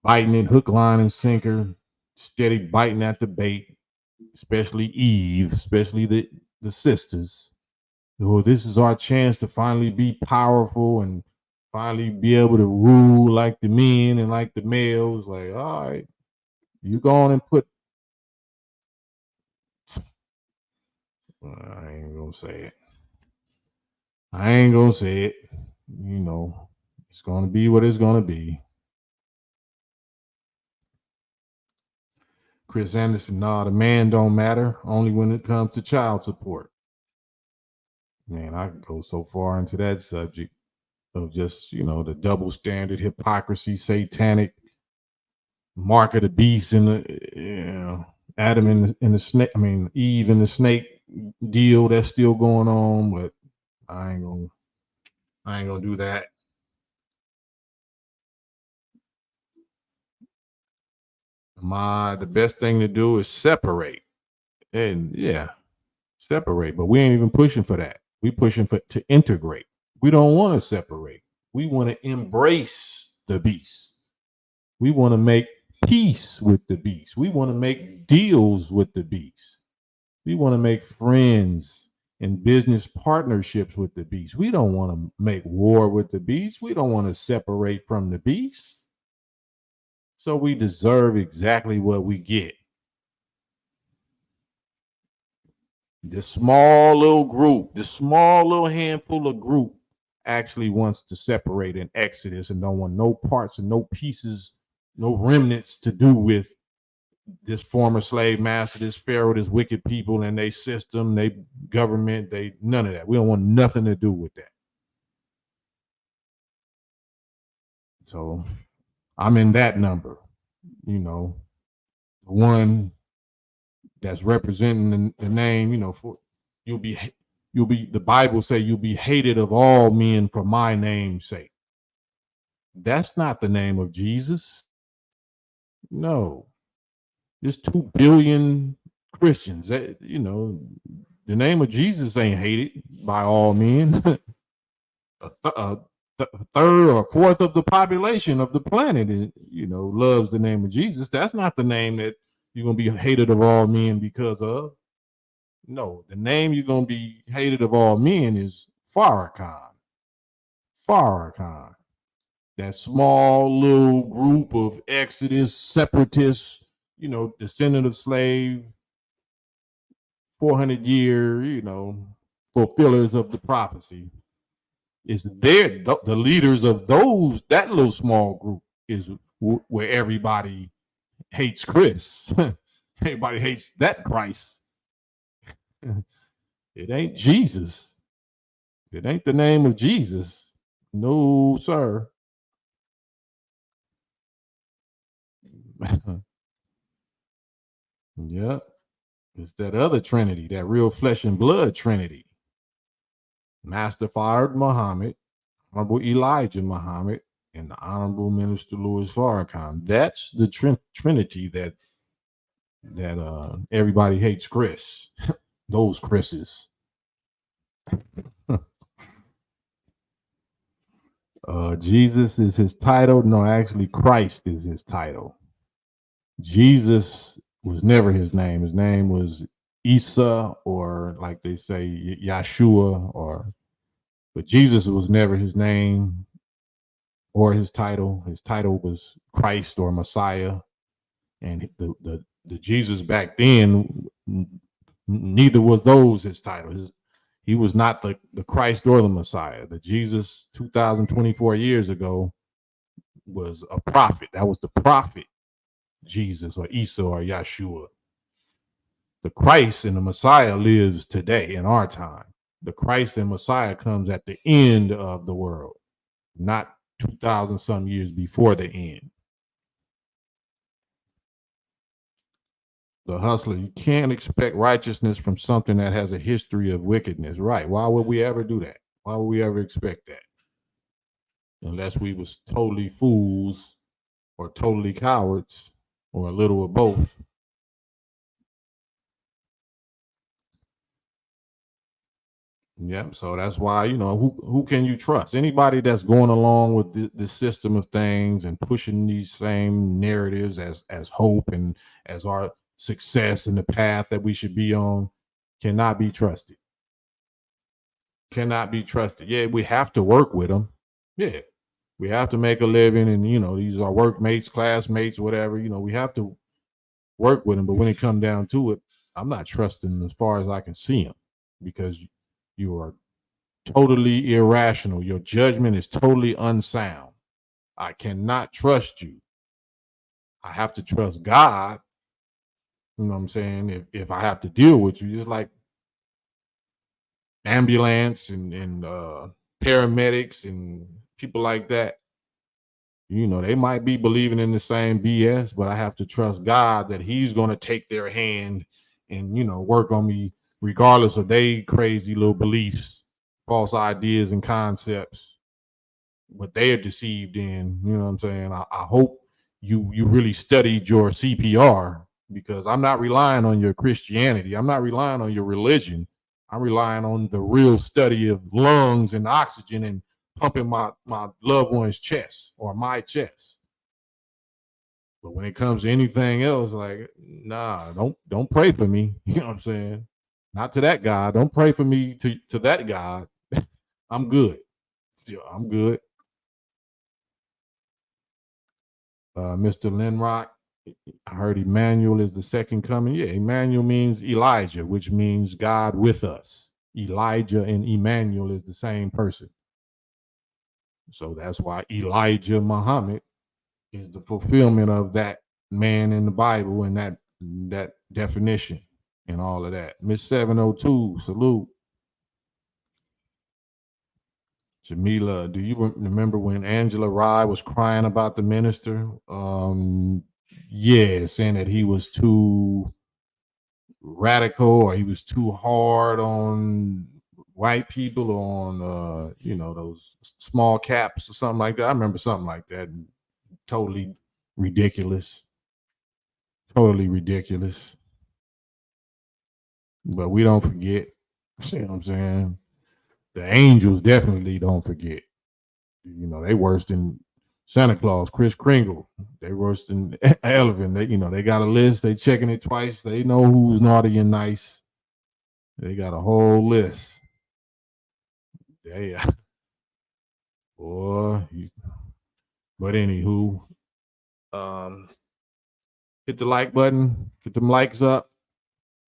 biting it hook, line, and sinker, steady biting at the bait, especially Eve, especially the sisters. Oh, this is our chance to finally be powerful and finally be able to rule like the men and like the males. Like, all right, you go on and put. I ain't gonna say it. I ain't gonna say it. It's gonna be what it's gonna be. Chris Anderson, nah, the man don't matter. Only when it comes to child support. Man, I could go so far into that subject of just, the double standard, hypocrisy, satanic mark of the beast, and Adam and the snake. I mean, Eve and the snake deal that's still going on, but I ain't gonna do that. The best thing to do is separate, and separate. But we ain't even pushing for that. We pushing for to integrate. We don't want to separate. We want to embrace the beast. We want to make peace with the beast. We want to make deals with the beast. We want to make friends and business partnerships with the beast. We don't want to make war with the beast. We don't want to separate from the beast. So we deserve exactly what we get. This small little group, this small little handful of group actually wants to separate in Exodus and don't want no parts and no pieces, no remnants to do with this former slave master, this Pharaoh, this wicked people and they system, they government, they none of that. We don't want nothing to do with that. So I'm in that number, the one that's representing the name, for you'll be the Bible say you'll be hated of all men for my name's sake. That's not the name of Jesus. No. There's 2 billion Christians. The name of Jesus ain't hated by all men. a third or fourth of the population of the planet, loves the name of Jesus. That's not the name that you're going to be hated of all men because of. No, the name you're going to be hated of all men is Farrakhan. Farrakhan. That small little group of Exodus separatists, descendant of slave, 400-year, fulfillers of the prophecy. Is there the leaders of that little small group is where everybody hates Chris. Everybody hates that Christ. It ain't Jesus. It ain't the name of Jesus. No, sir. Yep. It's that other Trinity, that real flesh and blood Trinity. Master Fard Muhammad, Honorable Elijah Muhammad, and the Honorable Minister Louis Farrakhan. That's the Trinity that everybody hates Chris. Those Chris's. Jesus is his title. No, actually, Christ is his title. Jesus was never his name. His name was Isa, or like they say, Yeshua, but Jesus was never his name or his title. His title was Christ or Messiah. And the Jesus back then, neither was those his title. He was not the Christ or the Messiah. The Jesus 2024 years ago was a prophet. That was the prophet Jesus or Isa or Yeshua. The Christ and the Messiah lives today in our time. The Christ and Messiah comes at the end of the world, not 2,000 some years before the end. The hustler, you can't expect righteousness from something that has a history of wickedness. Right. Why would we ever do that? Why would we ever expect that? unless we was totally fools or totally cowards or a little of both. Yep. So that's why, who can you trust? Anybody that's going along with this system of things and pushing these same narratives as hope and as our success and the path that we should be on cannot be trusted. Cannot be trusted. Yeah, we have to work with them. Yeah, we have to make a living, and these are workmates, classmates, whatever. We have to work with them. But when it comes down to it, I'm not trusting as far as I can see them, because you are totally irrational. Your judgment is totally unsound. I cannot trust you. I have to trust God. You know what I'm saying? If I have to deal with you, just like ambulance and paramedics and people like that, they might be believing in the same BS, but I have to trust God that He's going to take their hand and, work on me regardless of they crazy little beliefs, false ideas and concepts, what they're deceived in. You know what I'm saying? I hope you really studied your CPR, because I'm not relying on your Christianity. I'm not relying on your religion. I'm relying on the real study of lungs and oxygen and pumping my loved one's chest or my chest. But when it comes to anything else, like, nah, don't pray for me. You know what I'm saying? Not to that God. Don't pray for me to that God. I'm good. Yeah, I'm good. Mr. Linrock, I heard Emmanuel is the second coming. Yeah, Emmanuel means Elijah, which means God with us. Elijah and Emmanuel is the same person. So that's why Elijah Muhammad is the fulfillment of that man in the Bible and that definition and all of that. Miss 702, salute. Jamila, do you remember when Angela Rye was crying about the minister? Yeah, saying that he was too radical or he was too hard on white people, on those small caps or something like that. I remember something like that. Totally ridiculous. Totally ridiculous. But we don't forget. See what I'm saying? The angels definitely don't forget. They worse than Santa Claus, Kris Kringle. They worse than Elvin. They got a list. They checking it twice. They know who's naughty and nice. They got a whole list. Yeah. Boy. But anywho, hit the like button. Get them likes up.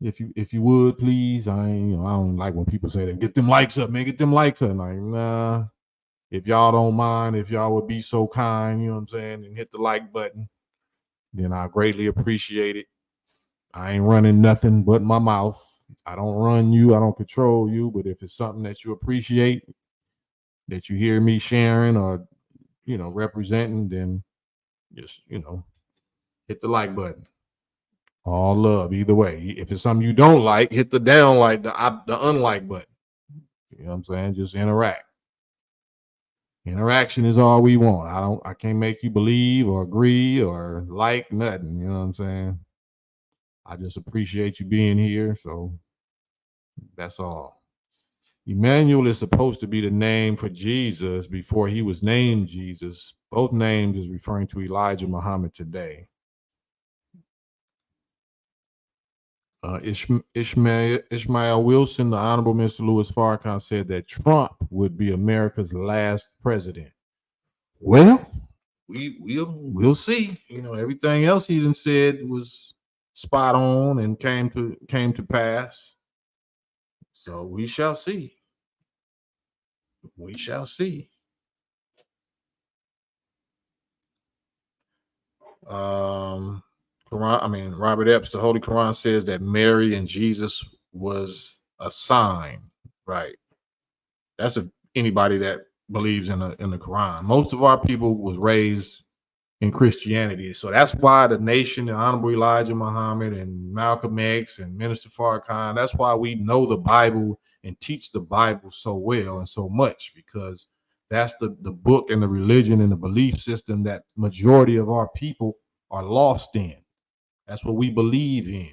If you would, please. I don't like when people say that. Get them likes up, man. Get them likes up. Like, nah. If y'all don't mind, if y'all would be so kind, you know what I'm saying, and hit the like button, then I greatly appreciate it. I ain't running nothing but my mouth. I don't run you. I don't control you. But if it's something that you appreciate, that you hear me sharing or, representing, then just, hit the like button. All love either way. If it's something you don't like, hit the down like the unlike button. You know what I'm saying? Just interact. Interaction is all we want. I can't make you believe or agree or like nothing. You know what I'm saying? I just appreciate you being here. So that's all. Emmanuel is supposed to be the name for Jesus before he was named Jesus. Both names is referring to Elijah Muhammad today. Ishmael Wilson, the Honorable Mr. Louis Farrakhan, said that Trump would be America's last president. Well, we'll see. Everything else he done said was spot on and came to pass. So we shall see. We shall see. Robert Epps, the Holy Quran says that Mary and Jesus was a sign, right? That's if anybody that believes in the Quran. Most of our people was raised in Christianity, so that's why the nation, the Honorable Elijah Muhammad and Malcolm X and Minister Farrakhan, that's why we know the Bible and teach the Bible so well and so much, because That's the book and the religion and the belief system that majority of our people are lost in. That's what we believe in.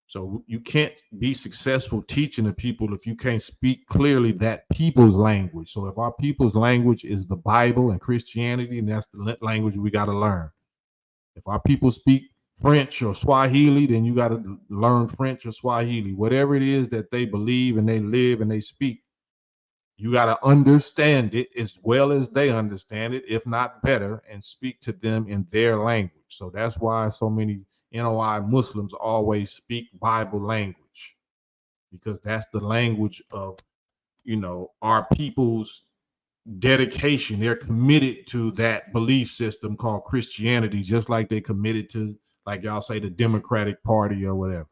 So you can't be successful teaching the people if you can't speak clearly that people's language. So if our people's language is the Bible and Christianity, and that's the language we got to learn. If our people speak French or Swahili, then you got to learn French or Swahili. Whatever it is that they believe and they live and they speak, you got to understand it as well as they understand it, if not better, and speak to them in their language. So that's why so many NOI Muslims always speak Bible language, because that's the language of, our people's dedication. They're committed to that belief system called Christianity, just like they committed to, like y'all say, the Democratic Party or whatever.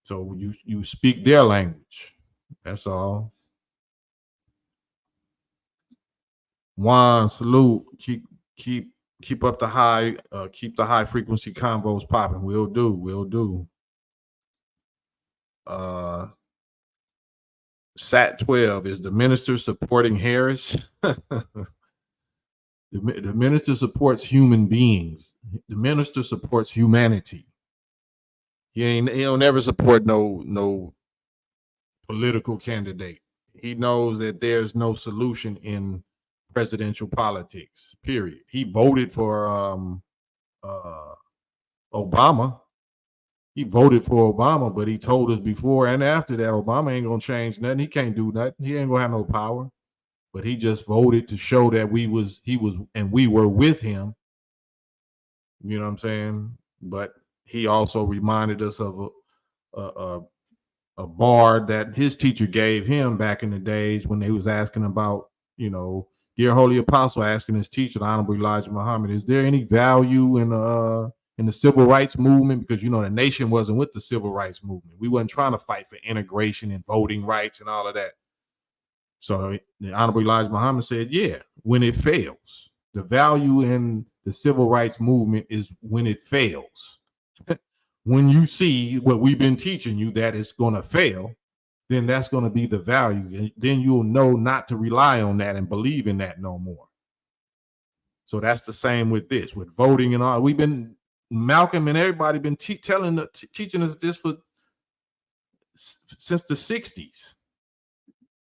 So you speak their language. That's all. Juan, salute. Keep up the high, keep the high frequency combos popping. We'll do. Sat 12, is the minister supporting Harris? The minister supports human beings. The minister supports humanity. He'll never support no political candidate. He knows that there's no solution in presidential politics, period. He voted for Obama. He voted for Obama, but he told us before and after that Obama ain't gonna change nothing. He can't do nothing. He ain't gonna have no power. But he just voted to show that we were with him. You know what I'm saying? But he also reminded us of a bar that his teacher gave him back in the days when they was asking about, dear Holy Apostle asking his teacher, the Honorable Elijah Muhammad, is there any value in the civil rights movement? Because the nation wasn't with the civil rights movement. We wasn't trying to fight for integration and voting rights and all of that. So the Honorable Elijah Muhammad said, yeah, when it fails. The value in the civil rights movement is when it fails. When you see what we've been teaching you that it's going to fail, then that's going to be the value. And then you'll know not to rely on that and believe in that no more. So that's the same with this, with voting and all. Malcolm and everybody been teaching us this since the 60s.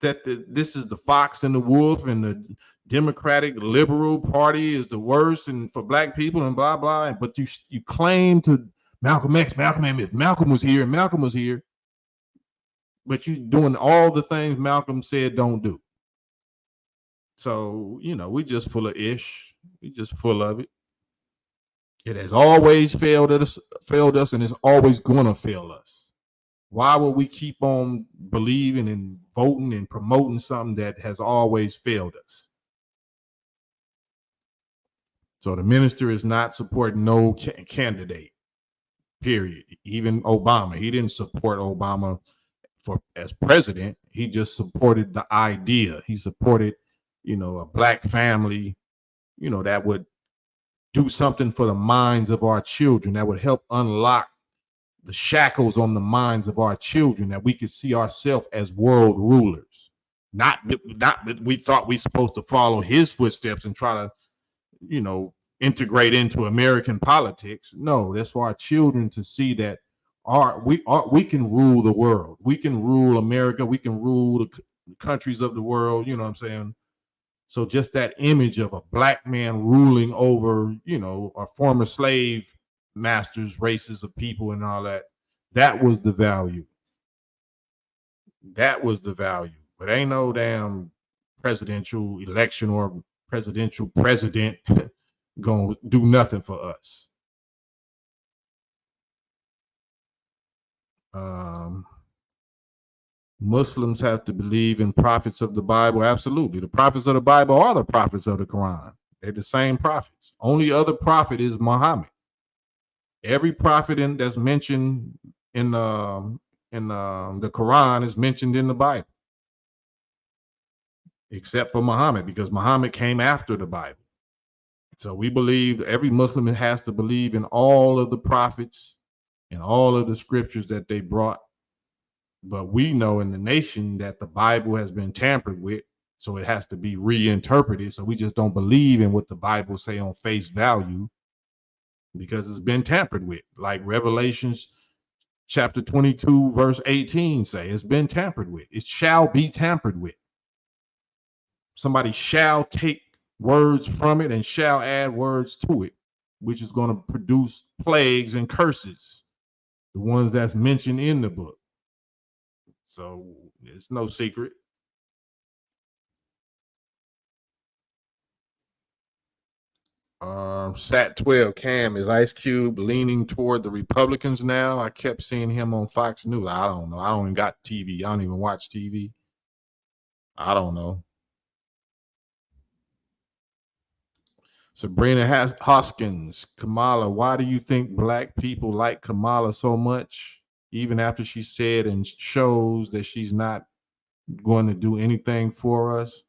That this is the fox and the wolf, and the Democratic Liberal Party is the worst, and for black people and blah blah. But you claim to Malcolm X, Malcolm M, Malcolm was here, but you doing all the things Malcolm said don't do. So we just full of ish. We just full of it. It has always failed us, and it's always gonna fail us. Why would we keep on believing and voting and promoting something that has always failed us? So the minister is not supporting no candidate, period. Even Obama, he didn't support Obama as president. He just supported the idea. He supported, a black family, that would do something for the minds of our children, that would help unlock the shackles on the minds of our children, that we could see ourselves as world rulers. Not that we thought we supposed to follow his footsteps and try to, integrate into American politics. No, that's for our children to see that we can rule the world. We can rule America. We can rule the countries of the world. You know what I'm saying? So just that image of a black man ruling over, our former slave masters, races of people and all that was the value. That was the value. But ain't no damn presidential election or presidential president gonna do nothing for us. Muslims have to believe in prophets of the Bible. Absolutely. The prophets of the Bible are the prophets of the Quran. They're the same prophets. Only other prophet is Muhammad. Every prophet that's mentioned in the Quran is mentioned in the Bible, except for Muhammad, because Muhammad came after the Bible. So we believe, every Muslim has to believe in all of the prophets and all of the scriptures that they brought. But we know in the nation that the Bible has been tampered with, So it has to be reinterpreted. So we just don't believe in what the Bible say on face value because it's been tampered with. Like Revelations chapter 22, verse 18 say, it's been tampered with. It shall be tampered with. Somebody shall take words from it and shall add words to it, which is going to produce plagues and curses, the ones that's mentioned in the book. So it's no secret. Sat 12 Cam, is Ice Cube leaning toward the Republicans now? I kept seeing him on Fox News. I don't know. I don't even got TV. I don't even watch TV. I don't know. Sabrina Hoskins, Kamala, why do you think black people like Kamala so much? Even after she said and shows that she's not going to do anything for us.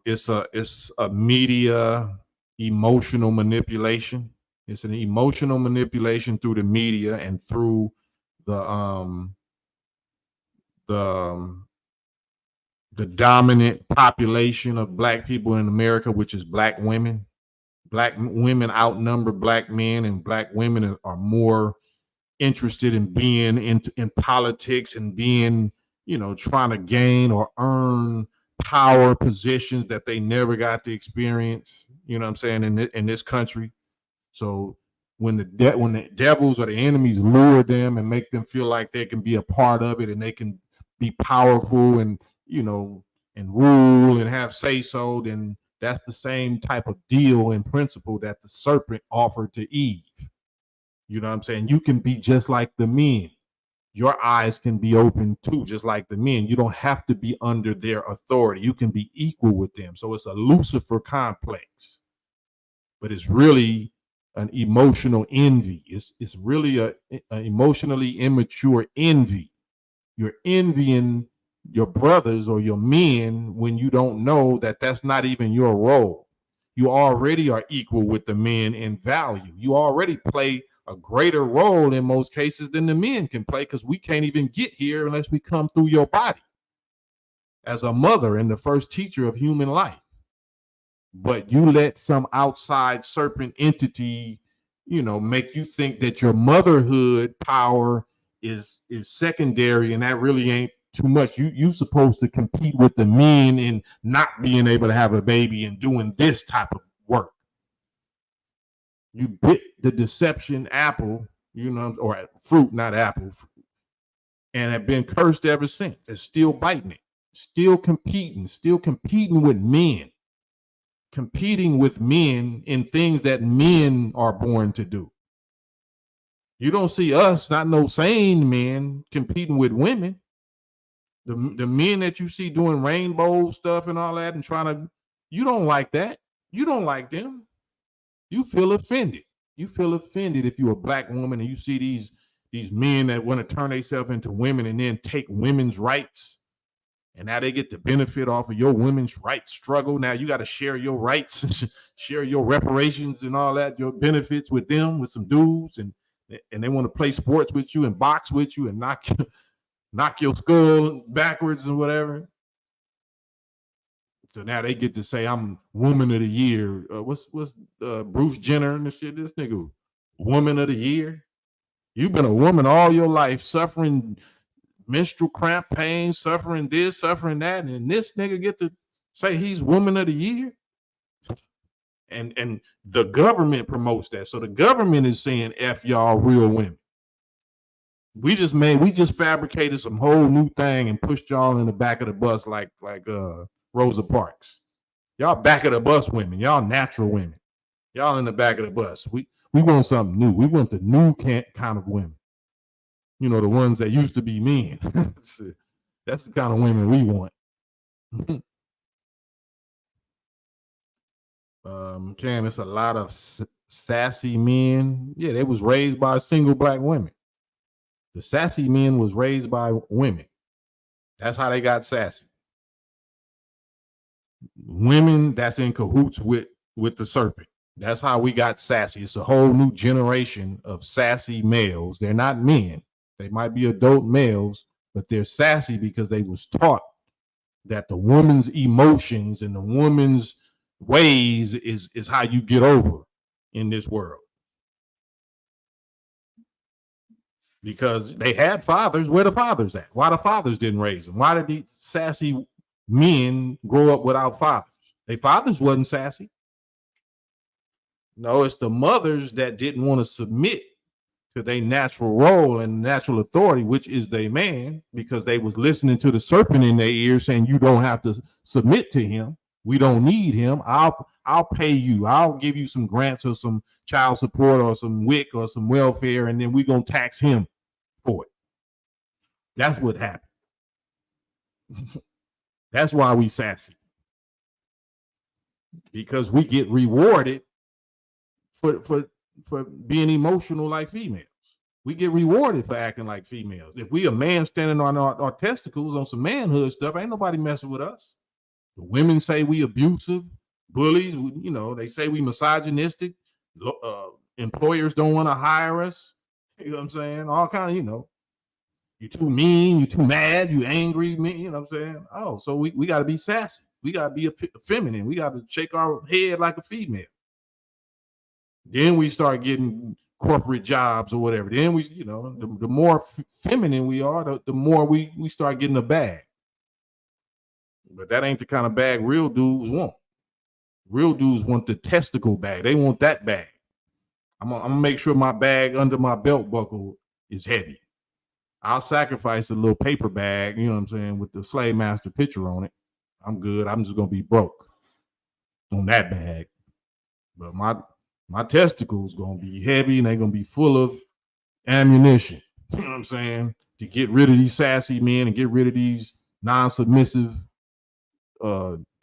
It's a media emotional manipulation. It's an emotional manipulation through the media and through the dominant population of black people in America, which is black women. Black women outnumber black men, and black women are more interested in being in politics and being, trying to gain or earn power positions that they never got to experience. You know what I'm saying, in this country. So when the devils or the enemies lure them and make them feel like they can be a part of it and they can be powerful and and rule and have say so, then that's the same type of deal and principle that the serpent offered to Eve. You know what I'm saying? You can be just like the men. Your eyes can be open too, just like the men. You don't have to be under their authority. You can be equal with them. So it's a Lucifer complex, but it's really an emotional envy. It's really a emotionally immature envy. You're envying your brothers or your men when you don't know that that's not even your role. You already are equal with the men in value. You already play a greater role in most cases than the men can play, because we can't even get here unless we come through your body as a mother and the first teacher of human life. But you let some outside serpent entity, make you think that your motherhood power is secondary, and that really ain't too much. You supposed to compete with the men in not being able to have a baby and doing this type of work. You bit the deception apple, or fruit, not apple, and have been cursed ever since. And still biting it, still competing with men. Competing with men in things that men are born to do. You don't see us, not no sane men, competing with women. The men that you see doing rainbow stuff and all that and trying to, you don't like that. You don't like them. You feel offended. You feel offended if you're a black woman and you see these men that want to turn themselves into women and then take women's rights. And now they get the benefit off of your women's rights struggle. Now you got to share your rights, share your reparations and all that, your benefits with them, with some dudes, and they want to play sports with you and box with you and knock your skull backwards and whatever. So now they get to say, I'm woman of the year. What's Bruce Jenner and this shit? This nigga, woman of the year. You've been a woman all your life, suffering menstrual cramp pain, suffering this, suffering that, and this nigga get to say he's woman of the year. And the government promotes that. So the government is saying F y'all real women. We just fabricated some whole new thing and pushed y'all in the back of the bus like Rosa Parks. Y'all back of the bus women, y'all natural women. Y'all in the back of the bus. We want something new. We want the new kind of women. The ones that used to be men. That's the kind of women we want. Cam, it's a lot of sassy men. Yeah, they was raised by single black women. The sassy men was raised by women. That's how they got sassy. Women that's in cahoots with the serpent. That's how we got sassy. It's a whole new generation of sassy males. They're not men. They might be adult males, but they're sassy because they was taught that the woman's emotions and the woman's ways is how you get over in this world. Because they had fathers. Where the fathers at? Why the fathers didn't raise them? Why did these sassy men grow up without fathers? Their fathers wasn't sassy. No, it's the mothers that didn't want to submit to their natural role and natural authority, which is their man, because they was listening to the serpent in their ear saying, you don't have to submit to him. We don't need him. I'll pay you. I'll give you some grants or some child support or some WIC or some welfare, and then we're going to tax him for it. That's what happened. That's why we sassy. Because we get rewarded for being emotional like females. We get rewarded for acting like females. If we a man standing on our testicles on some manhood stuff, ain't nobody messing with us. The women say we abusive, bullies. You know, they say we misogynistic. Employers don't want to hire us. You know what I'm saying? All kind of, you know, you too mean, you too mad, you angry, you know what I'm saying? Oh, so we got to be sassy. We got to be feminine. We got to shake our head like a female. Then we start getting corporate jobs or whatever. Then we, you know, the more feminine we are, the more we start getting a bag. But that ain't the kind of bag real dudes want. Real dudes want the testicle bag. They want that bag. I'm gonna make sure my bag under my belt buckle is heavy. I'll sacrifice a little paper bag, you know what I'm saying, with the slave master picture on it. I'm good. I'm just gonna be broke on that bag. But my testicles gonna be heavy and they're gonna be full of ammunition. You know what I'm saying? To get rid of these sassy men and get rid of these non-submissive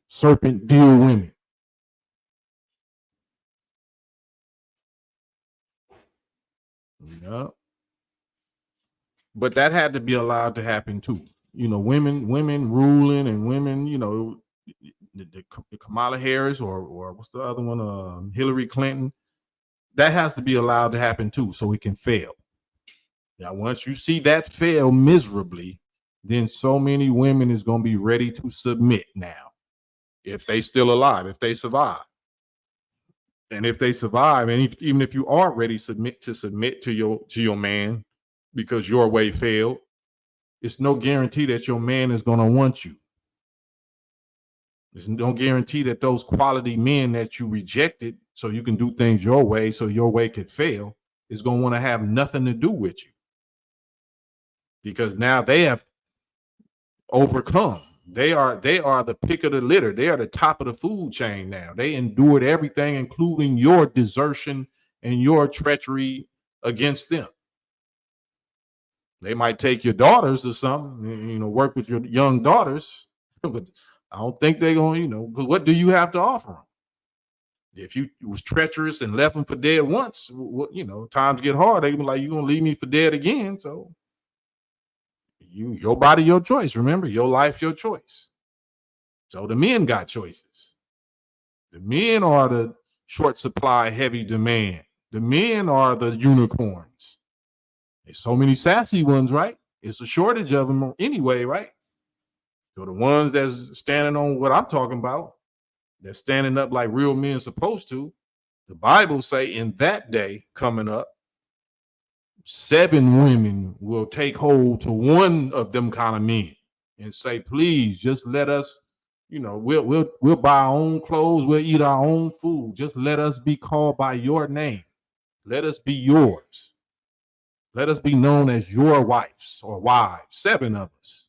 serpent deal women. Yeah. But that had to be allowed to happen too. You know, women ruling and women, you know, the Kamala Harris or what's the other one? Hillary Clinton. That has to be allowed to happen too, so it can fail. Now, once you see that fail miserably, then so many women is going to be ready to submit now. If they still alive, if they survive. And if they survive, and even if you are ready to submit to your man because your way failed, it's no guarantee that your man is going to want you. There's no guarantee that those quality men that you rejected so you can do things your way, so your way could fail, is going to want to have nothing to do with you. Because now they have overcome. They are the pick of the litter. They are the top of the food chain now. They endured everything, including your desertion and your treachery against them. They might take your daughters or something, you know, work with your young daughters, but I don't think they're going to, you know, what do you have to offer them? If you was treacherous and left them for dead once, you know, times get hard. They be like, you're going to leave me for dead again. So your body, your choice. Remember, your life, your choice. So the men got choices. The men are the short supply, heavy demand. The men are the unicorns. There's so many sassy ones, right? It's a shortage of them anyway, right? So the ones that's standing on what I'm talking about, they're standing up like real men supposed to. The Bible say in that day coming up, 7 women will take hold to one of them kind of men and say, please just let us, you know, we'll buy our own clothes, we'll eat our own food. Just let us be called by your name. Let us be yours. Let us be known as your wives or wives, 7 of us.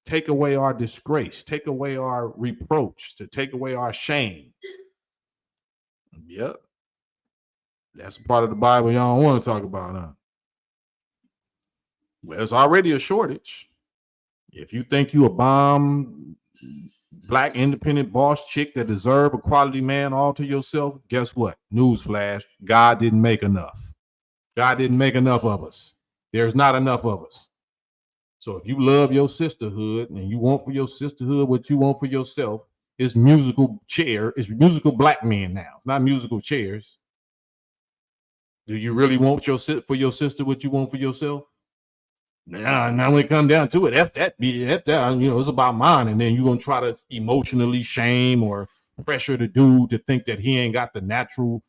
Take away our disgrace, take away our reproach, to take away our shame. Yep. That's a part of the Bible y'all don't want to talk about, huh? Well, it's already a shortage. If you think you a bomb, black, independent boss chick that deserve a quality man all to yourself, guess what? Newsflash, God didn't make enough. God didn't make enough of us. There's not enough of us. So if you love your sisterhood and you want for your sisterhood what you want for yourself, it's musical black men now. It's not musical chairs. Do you really want for your sister what you want for yourself? Now when it comes down to it, F that, it's about mine. And then you're going to try to emotionally shame or pressure the dude to think that he ain't got the natural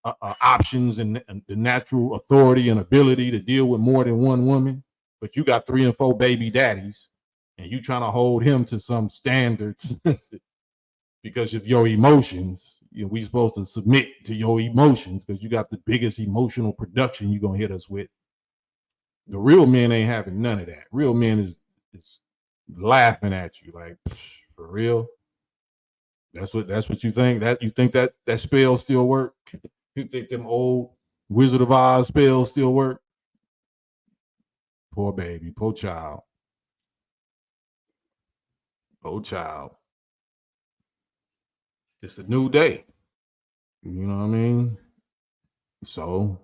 options and the natural authority and ability to deal with more than one woman. But you got 3 and 4 baby daddies and you trying to hold him to some standards because of your emotions. We supposed to submit to your emotions because you got the biggest emotional production you're going to hit us with. The real men ain't having none of that. Real men is laughing at you like, for real? That's what you think? That you think that spell still work? You think them old Wizard of Oz spells still work? Poor baby, poor child. Poor child. It's a new day. You know what I mean? So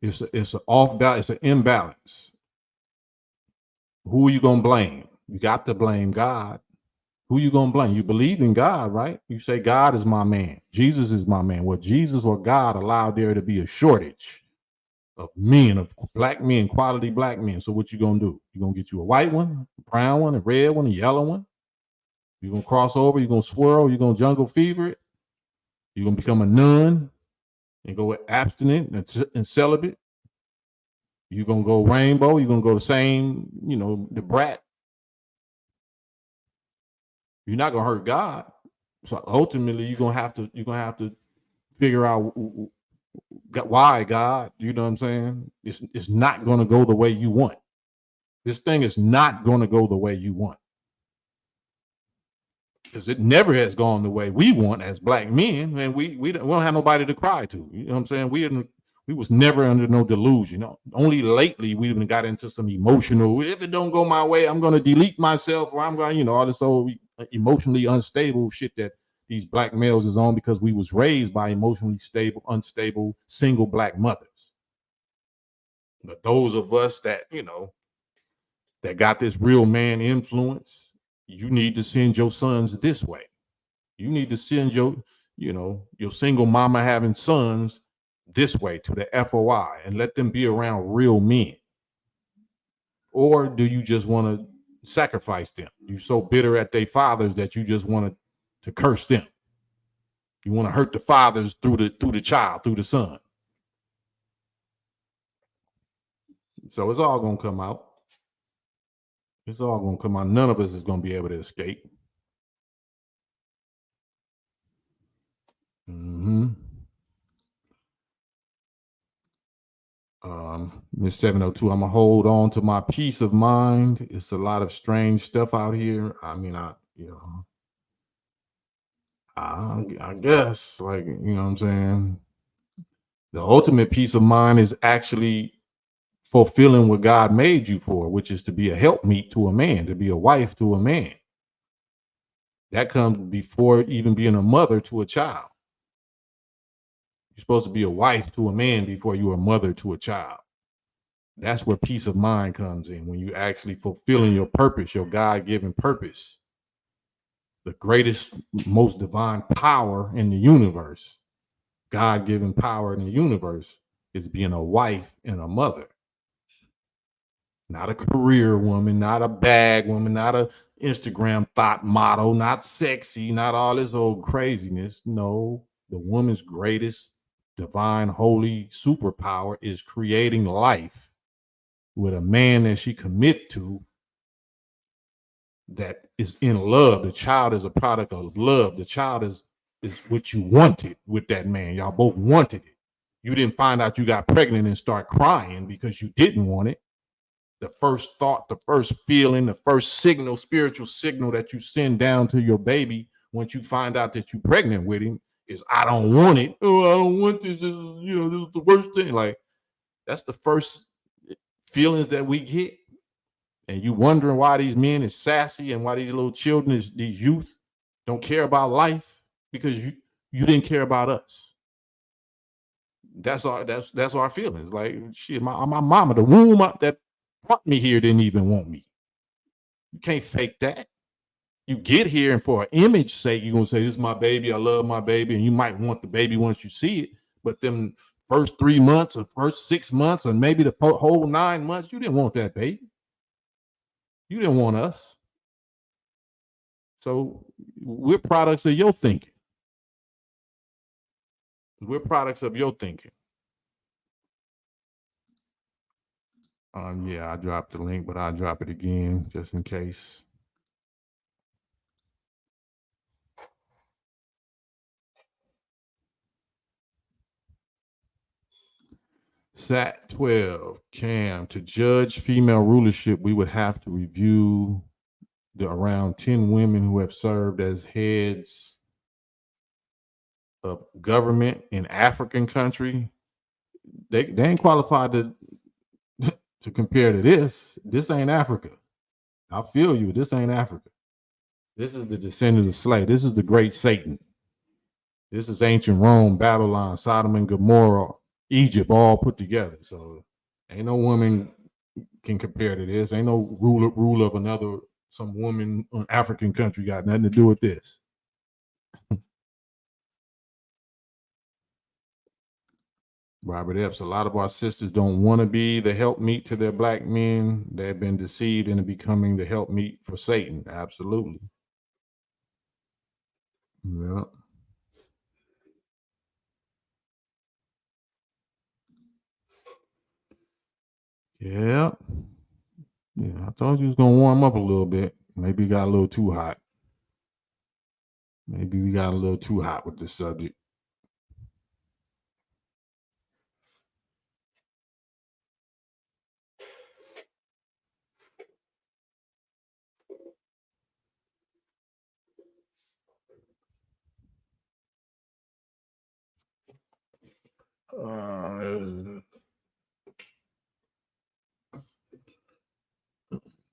it's an off balance, it's an imbalance. Who are you gonna blame? You got to blame God. Who you gonna blame? You believe in God, right? You say God is my man. Jesus is my man. Well, Jesus or God allowed there to be a shortage of men, of black men, quality black men. So what you gonna do? You gonna get you a white one, a brown one, a red one, a yellow one? You gonna cross over? You gonna swirl? You gonna jungle fever it? You gonna become a nun and go abstinent and celibate? You gonna go rainbow? You gonna go the same? The brat. You're not gonna hurt God. So ultimately, you're gonna have to figure out why God. You know what I'm saying? It's not gonna go the way you want. This thing is not gonna go the way you want because it never has gone the way we want as black men, and we don't have nobody to cry to. You know what I'm saying? We was never under no delusion. Only lately we even got into some emotional. If it don't go my way, I'm gonna delete myself, or I'm going, all this old emotionally unstable shit that these black males is on because we was raised by emotionally unstable single black mothers. But those of us that that got this real man influence, you need to send your sons this way. You need to send your single mama having sons this way to the FOI and let them be around real men. Or do you just want to sacrifice them? You're so bitter at their fathers that you just want to curse them. You want to hurt the fathers through the child, through the son. So it's all gonna come out. It's all gonna come out. None of us is gonna be able to escape. Miss 702, I'm gonna hold on to my peace of mind. It's a lot of strange stuff out here. I mean, I guess, like, you know what I'm saying? The ultimate peace of mind is actually fulfilling what God made you for, which is to be a helpmeet to a man, to be a wife to a man. That comes before even being a mother to a child. You're supposed to be a wife to a man before you're a mother to a child. That's where peace of mind comes in, when you actually fulfilling your purpose, your God-given purpose. The greatest, most divine power in the universe, God-given power in the universe, is being a wife and a mother. Not a career woman, not a bag woman, not a Instagram thought model, not sexy, not all this old craziness. No, the woman's greatest divine, holy superpower is creating life with a man that she commit to that is in love. The child is a product of love. The child is what you wanted with that man. Y'all both wanted it. You didn't find out you got pregnant and start crying because you didn't want it. The first thought, the first feeling, the first signal, spiritual signal that you send down to your baby once you find out that you're pregnant with him is, I don't want it. Oh, I don't want this. This is the worst thing. Like, that's the first feelings that we get. And you wondering why these men is sassy and why these little children, these youth, don't care about life, because you didn't care about us. That's our feelings. Like, shit, my mama, the womb that brought me here, didn't even want me. You can't fake that. You get here, and for an image sake, you're gonna say, this is my baby, I love my baby, and you might want the baby once you see it. But them first 3 months or first 6 months or maybe the whole 9 months, you didn't want that baby. You didn't want us. So we're products of your thinking. We're products of your thinking. Yeah, I dropped the link, but I'll drop it again just in case. Sat 12, Cam, to judge female rulership, we would have to review the around 10 women who have served as heads of government in African country. They ain't qualified to to compare to this. This ain't Africa. I feel you. This ain't Africa. This is the descendant of slave. This is the great Satan. This is ancient Rome, Babylon, Sodom and Gomorrah, Egypt, all put together. So ain't no woman can compare to this. Ain't no ruler of another, some woman in African country got nothing to do with this. Robert Epps, a lot of our sisters don't want to be the helpmeet to their black men. They've been deceived into becoming the helpmeet for Satan. Absolutely. Yeah. Yeah. Yeah, I told you it was going to warm up a little bit. Maybe it got a little too hot. Maybe we got a little too hot with this subject.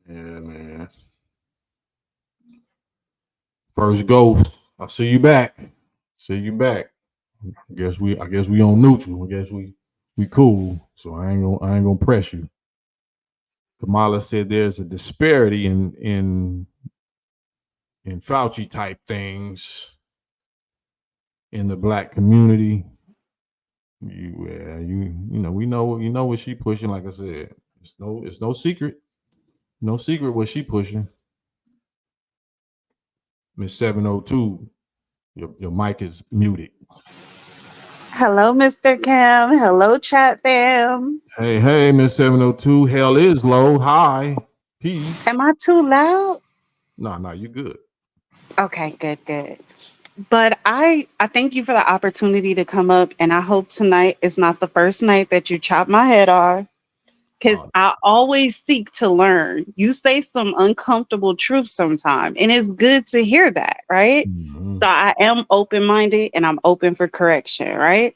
Yeah, man. First ghost. I see you back. See you back. I guess we on neutral. I guess we cool. So I ain't gonna press you. Kamala said there's a disparity in Fauci type things in the black community. We know what she pushing. Like I said, it's no secret. No secret what she pushing. Miss 702, your mic is muted. Hello, Mr. Cam. Hello, chat fam. Hey, Miss 702. Hell is low. Hi. Peace. Am I too loud? No, you good. Okay, good. But I thank you for the opportunity to come up, and I hope tonight is not the first night that you chop my head off. Because I always seek to learn. You say some uncomfortable truths sometimes, and it's good to hear that, right? Mm-hmm. So I am open minded and I'm open for correction, right?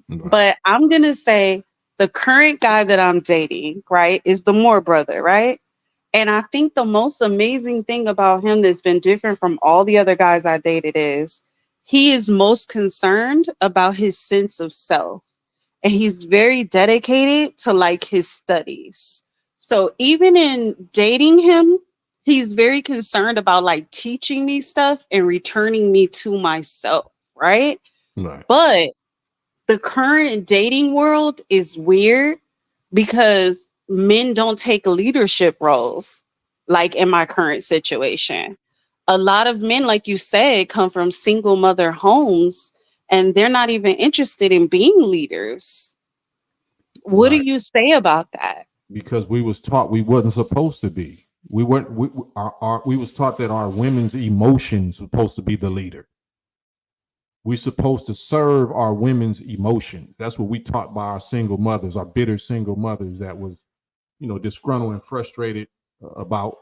But I'm going to say the current guy that I'm dating, right, is the Moore brother, right? And I think the most amazing thing about him that's been different from all the other guys I dated is he is most concerned about his sense of self. And he's very dedicated to like his studies. So even in dating him, he's very concerned about like teaching me stuff and returning me to myself, right? But the current dating world is weird because men don't take leadership roles like in my current situation. A lot of men, like you said, come from single mother homes and they're not even interested in being leaders. What do you say about that? Because we was taught we wasn't supposed to be. We weren't. We was taught that our women's emotions supposed to be the leader. We supposed to serve our women's emotions. That's what we taught by our single mothers, our bitter single mothers that was, disgruntled and frustrated about,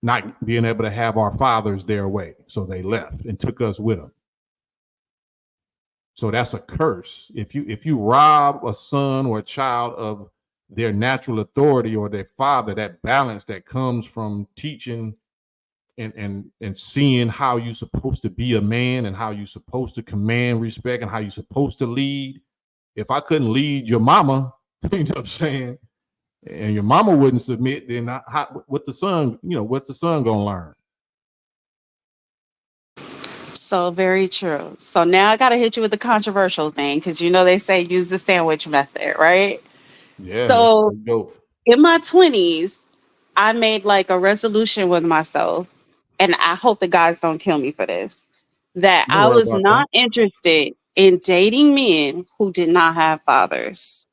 not being able to have our fathers their way. So they left and took us with them. So that's a curse. If you rob a son or a child of their natural authority or their father, that balance that comes from teaching and seeing how you're supposed to be a man and how you're supposed to command respect and how you're supposed to lead. If I couldn't lead your mama, you know what I'm saying, and your mama wouldn't submit, then what's the son gonna learn? So very true. So now I got to hit you with the controversial thing because you know they say use the sandwich method, right? Yeah, So let's go. in my 20s, I made like a resolution with myself, and I hope the guys don't kill me for this, that Don't I worry was about that. not interested in dating men who did not have fathers.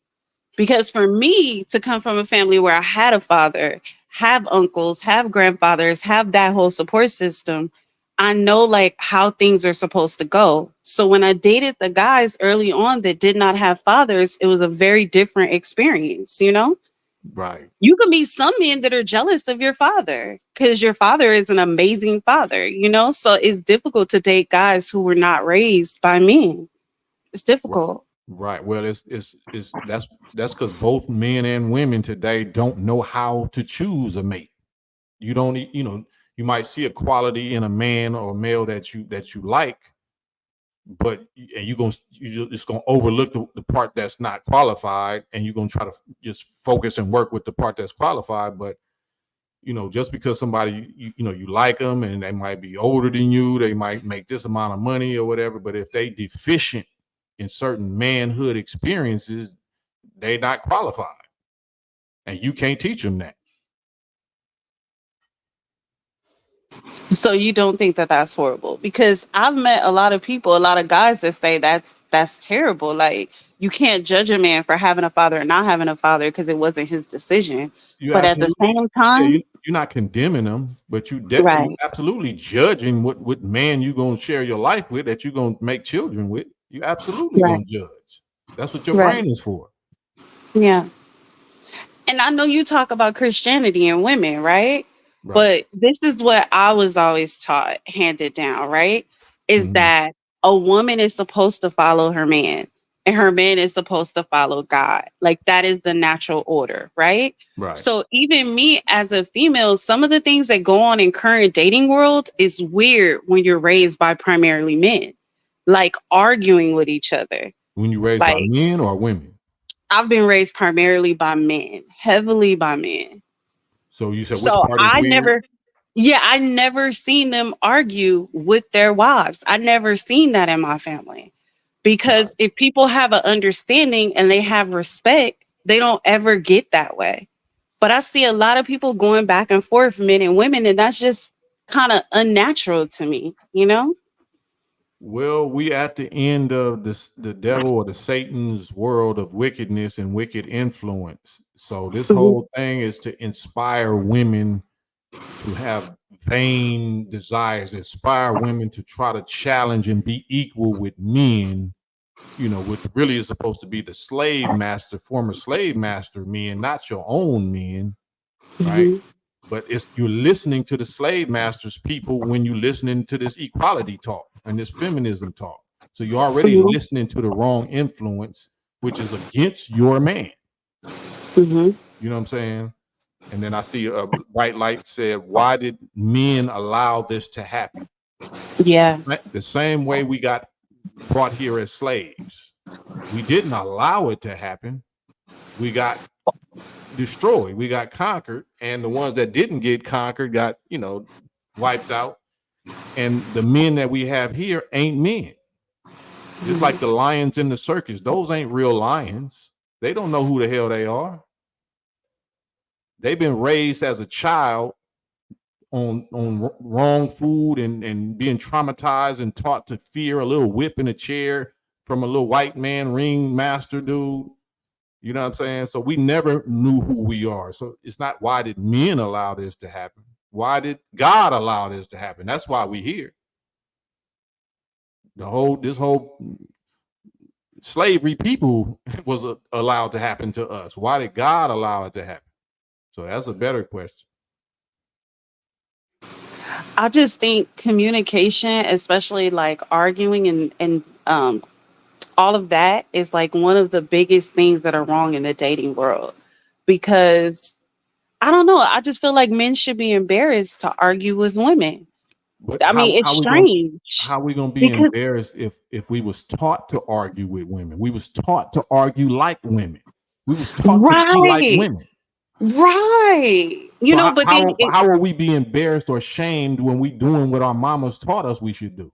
Because for me to come from a family where I had a father, have uncles, have grandfathers, have that whole support system, I know like how things are supposed to go. So when I dated the guys early on that did not have fathers, it was a very different experience, you know? Right. You can be some men that are jealous of your father because your father is an amazing father, you know? So it's difficult to date guys who were not raised by men. It's Right. difficult. Right. Well, it's that's because both men and women today don't know how to choose a mate. You don't, you know, you might see a quality in a man or a male that you like, but and you just gonna overlook the part that's not qualified, and you're gonna try to just focus and work with the part that's qualified. But just because somebody you like them and they might be older than you, they might make this amount of money or whatever, but if they deficient in certain manhood experiences, they not qualified, and you can't teach them that. So you don't think that that's horrible? Because I've met a lot of people, a lot of guys that say that's terrible. Like you can't judge a man for having a father or not having a father because it wasn't his decision. You But at the absolutely, same yeah, time, you're not condemning them, but you right, absolutely judging what man you gonna share your life with, that you gonna make children with. You absolutely right, gonna judge. That's what your right, brain is for. yeah. And I know you talk about Christianity and women, right? Right. But this is what I was always taught, handed down, right? Is Hmm. that a woman is supposed to follow her man and her man is supposed to follow God. Like that is the natural order, right? Right. So even me as a female, some of the things that go on in current dating world is weird when you're raised by primarily men, like arguing with each other. When you raised by Like men or women. I've been raised primarily by men, heavily by men. So you said which So part is weird? I never seen them argue with their wives. I never seen that in my family. Right. Because if people have an understanding and they have respect, they don't ever get that way. But I see a lot of people going back and forth, men and women, and that's just kind of unnatural to me, you know? Well, we at the end of the devil or the Satan's world of wickedness and wicked influence. So this Mhm, whole thing is to inspire women to have vain desires, inspire women to try to challenge and be equal with men, which really is supposed to be the slave master, former slave master men, not your own men, right? mhm, But it's you're listening to the slave masters people when you're listening to this equality talk and this feminism talk. So you're already mhm, listening to the wrong influence, which is against your man. mhm. You know what I'm saying? And then I see a bright light said, why did men allow this to happen? Yeah. The same way we got brought here as slaves. We didn't allow it to happen. We got destroyed. We got conquered. And the ones that didn't get conquered got, wiped out. And the men that we have here ain't men. Just like the lions in the circus, those ain't real lions. They don't know who the hell they are. They've been raised as a child on wrong food and being traumatized and taught to fear a little whip in a chair from a little white man ring master dude. You know what I'm saying? So we never knew who we are. So it's not why did men allow this to happen? Why did God allow this to happen? That's why we here. This whole slavery people was allowed to happen to us. Why did God allow it to happen? So that's a better question. I just think communication, especially like arguing and all of that is like one of the biggest things that are wrong in the dating world because I don't know, I just feel like men should be embarrassed to argue with women. But I how mean, it's how we gonna strange how we gonna be because embarrassed if we was taught to argue with women? We was taught to argue like women. We was taught to be like right, women. right, So but then how are we be embarrassed or shamed when we doing what our mamas taught us we should do?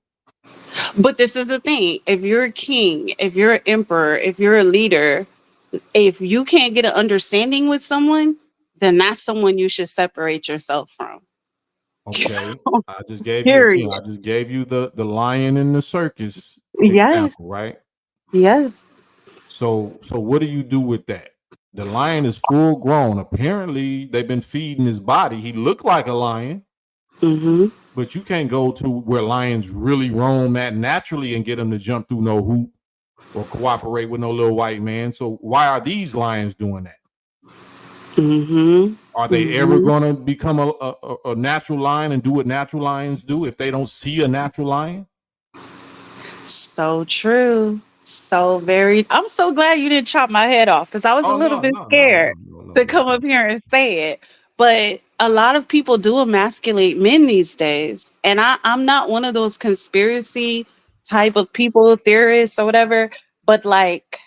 But this is the thing. If you're a king, if you're an emperor, if you're a leader, if you can't get an understanding with someone, then that's someone you should separate yourself from. Okay. I just gave you again. I Period. just gave you the lion in the circus Yes. example, right? Yes. So what do you do with that? The lion is full grown. Apparently, they've been feeding his body. He looked like a lion, Mm-hmm. but you can't go to where lions really roam at naturally and get them to jump through no hoop or cooperate with no little white man. So why are these lions doing that? Mm-hmm. Are they ever Mm-hmm. going to become a natural lion and do what natural lions do if they don't see a natural lion? So true. So very. I'm so glad you didn't chop my head off because I was a Oh little no, bit no, no, no, scared no, no, to no, come up here and say it. But a lot of people do emasculate men these days. And I'm not one of those conspiracy type of people, theorists or whatever. But like,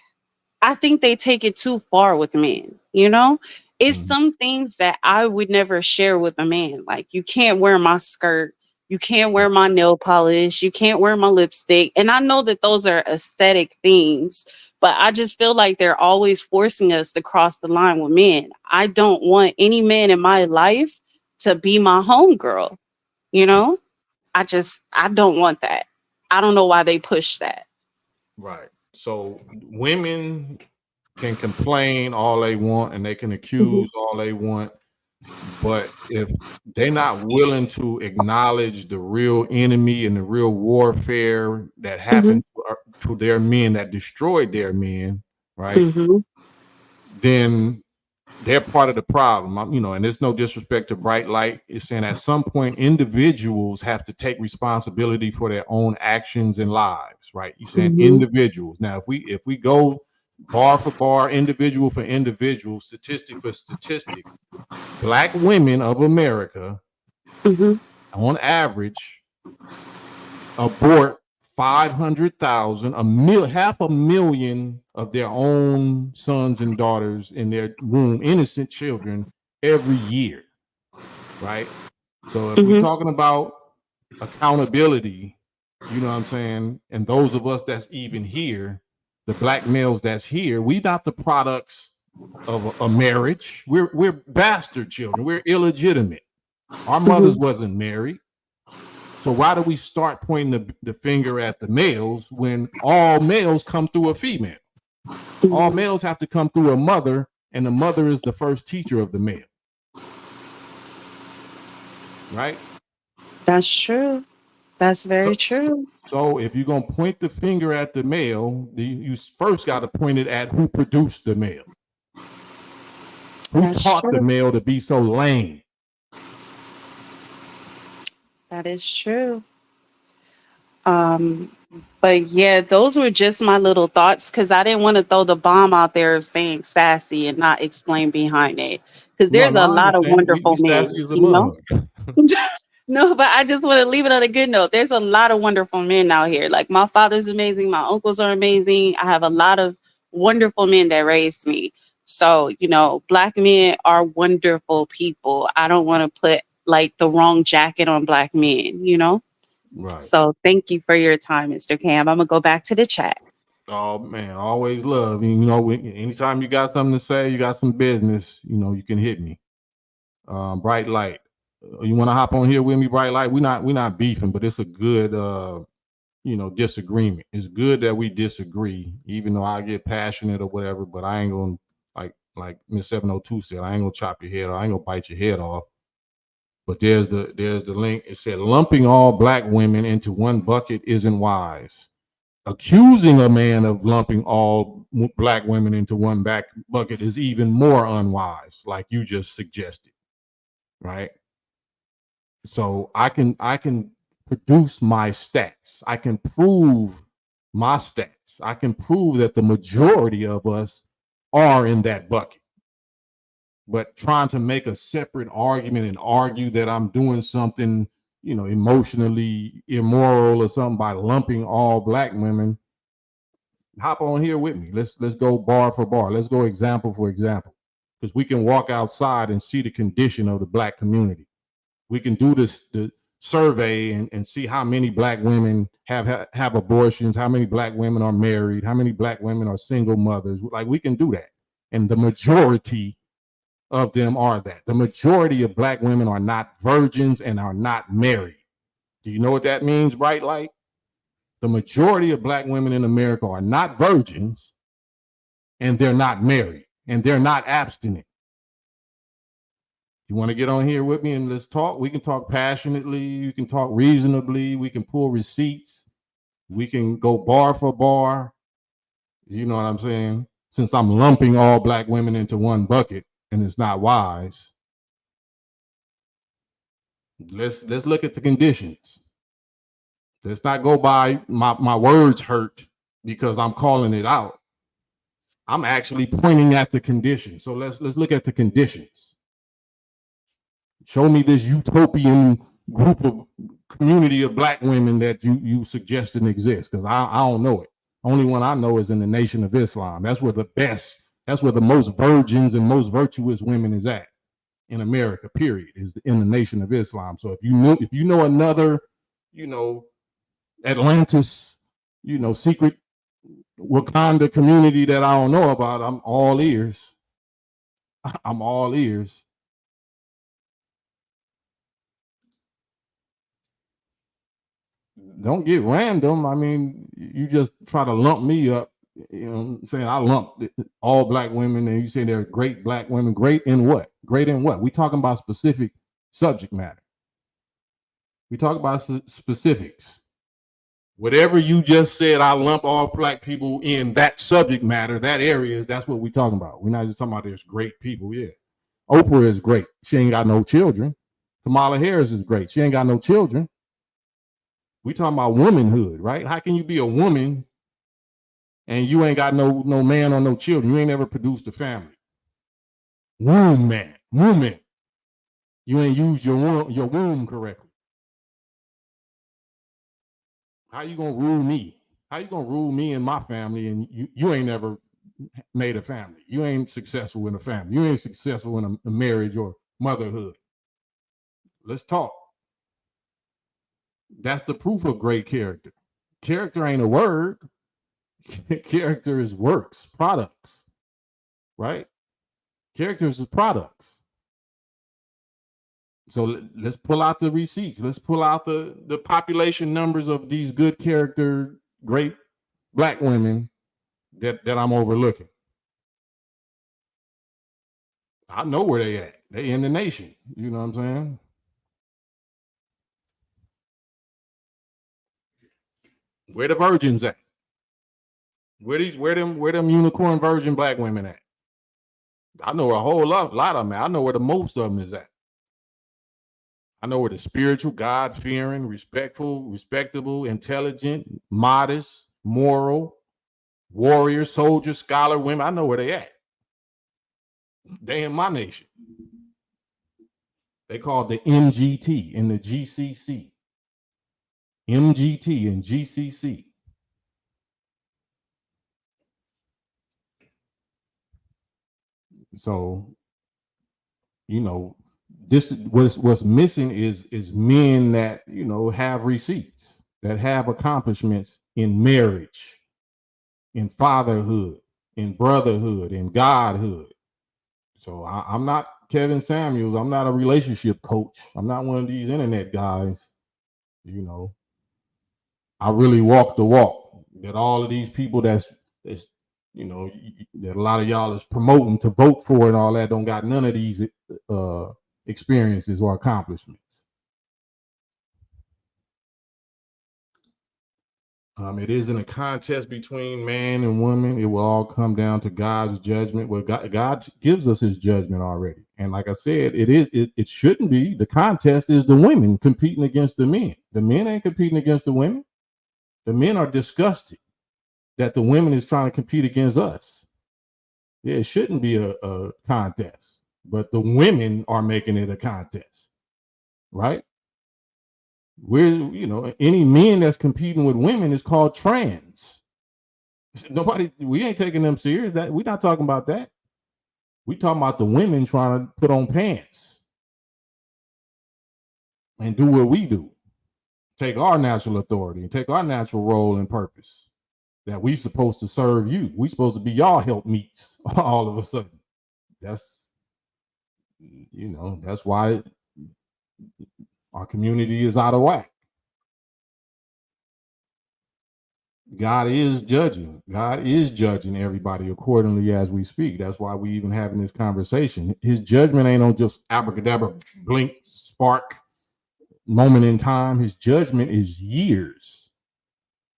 I think they take it too far with men, you know? It's Mhm. some things that I would never share with a man. Like, you can't wear my skirt, you can't wear Right, my nail polish, you can't wear my lipstick. And I know that those are aesthetic things, but I just feel like they're always forcing us to cross the line with men. I don't want any man in my life to be my homegirl, you know? I don't want that. I don't know why they push that. right. So women can complain all they want and they can Mhm, accuse all they want, but if they're not willing to acknowledge the real enemy and the real warfare that mhm, happened to their men, that destroyed their men, right? mhm, Then they're part of the problem. And there's no disrespect to Bright Light. It's saying at some point individuals have to take responsibility for their own actions and lives, right? You saying mhm, individuals. Now, if we go bar for bar, individual for individual, statistic for statistic, Black women of America, mhm. on average, abort 500,000, half a million of their own sons and daughters in their womb, innocent children, every year, right? So if we're Mhm, talking about accountability, you know what I'm saying, and those of us that's even here, the Black males that's here, we not the products of a marriage. We're bastard children. We're illegitimate. Our mothers mhm, wasn't married. So why do we start pointing the finger at the males when all males come through a female? All mhm. males have to come through a mother, and the mother is the first teacher of the male, right? That's true. That's very So, true. so if you're gonna point the finger at the male, you first got to point it at who produced the male, who That's taught the true. male to be so lame. That is true. Um, but yeah, those were just my little thoughts because I didn't want to throw the bomb out there of saying sassy and not explain behind it. Because No, there's no, a I lot of understand. We wonderful sassy men, as a you know? mug. No, but I just want to leave it on a good note. There's a lot of wonderful men out here. Like my father's amazing, my uncles are amazing. I have a lot of wonderful men that raised me. So, black men are wonderful people. I don't want to put like the wrong jacket on black men. Right. So thank you for your time, Mr. Cam. I'm gonna go back to the chat. Oh man, always love. Anytime you got something to say, you got some business, you can hit me. Bright Light. You want to hop on here with me, Bright Light? We not beefing, but it's a good disagreement. It's good that we disagree, even though I get passionate or whatever, but I ain't gonna like Miss 702 said, I ain't gonna chop your head off, I ain't gonna bite your head off. But there's the link. It said lumping all Black women into one bucket isn't wise. Accusing a man of lumping all Black women into one back bucket is even more unwise, like you just suggested, right? So I can produce my stats. I can prove my stats. I can prove that the majority of us are in that bucket. But trying to make a separate argument and argue that I'm doing something, emotionally immoral or something by lumping all Black women, hop on here with me. Let's go bar for bar. Let's go example for example. Because we can walk outside and see the condition of the Black community. We can do this survey and see how many black women have abortions, how many black women are married, how many black women are single mothers. Like, we can do that. And the majority of them are that. The majority of black women are not virgins and are not married. Do you know what that means, Bright Light? The majority of black women in America are not virgins and they're not married and they're not abstinent. You want to get on here with me and let's talk? We can talk passionately. You can talk reasonably. We can pull receipts. We can go bar for bar. You know what I'm saying? Since I'm lumping all black women into one bucket and it's not wise, let's look at the conditions. Let's not go by my words hurt because I'm calling it out. I'm actually pointing at the conditions. So let's look at the conditions. Show me this utopian group of community of black women that you suggesting exists, because I don't know it. Only one I know is in the Nation of Islam. That's where the most virgins and most virtuous women is at in America, period, is in the Nation of Islam. So if you know another, Atlantis, secret Wakanda community that I don't know about, I'm all ears. I'm all ears. Don't get random. I mean, you just try to lump me up, saying I lump all black women and you say they're great black women. Great in what? Great in what? We talking about specific subject matter. We talk about specifics. Whatever you just said, I lump all black people in that subject matter, that area, that's what we talking about. We're not just talking about there's great people. Yeah. Oprah is great. She ain't got no children. Kamala Harris is great. She ain't got no children. We talking about womanhood, right? How can you be a woman and you ain't got no man or no children? You ain't ever produced a family. Woman. You ain't used your womb correctly. How you gonna rule me? How you gonna rule me and my family and you ain't never made a family? You ain't successful in a family. You ain't successful in a marriage or motherhood. Let's talk. That's the proof of great character. Character ain't a word. Character is works, products, right? Characters is products. So let's pull out the receipts. Let's pull out the population numbers of these good character, great black women that I'm overlooking. I know where they at. They in the nation. You know what I'm saying? Where the virgins at? Where them unicorn virgin black women at? I know a whole lot of them at. I know where the most of them is at. I know where the spiritual, God-fearing, respectful, respectable, intelligent, modest, moral, warrior, soldier, scholar women. I know where they at. They in my nation. They called the MGT and the GCC. MGT and GCC. So, this what's missing is men that have receipts, that have accomplishments in marriage, in fatherhood, in brotherhood, in godhood. So I'm not Kevin Samuels. I'm not a relationship coach. I'm not one of these internet guys. I really walk the walk. That all of these people that's that a lot of y'all is promoting to vote for and all that don't got none of these experiences or accomplishments. It isn't a contest between man and woman. It will all come down to God's judgment. Well, God gives us his judgment already. And like I said, it shouldn't be. The contest is the women competing against the men. The men ain't competing against the women. The men are disgusted that the women is trying to compete against us. Yeah, it shouldn't be a contest, but the women are making it a contest, right? Any men that's competing with women is called trans. We ain't taking them serious. That we're not talking about that. We talking about the women trying to put on pants. and do what we do. Take our natural authority and take our natural role and purpose that we supposed to serve you. We supposed to be y'all helpmeets all of a sudden. That's, that's why our community is out of whack. God is judging. God is judging everybody accordingly as we speak. That's why we even having this conversation. His judgment ain't on just abracadabra, blink, spark, moment in time. His judgment is years.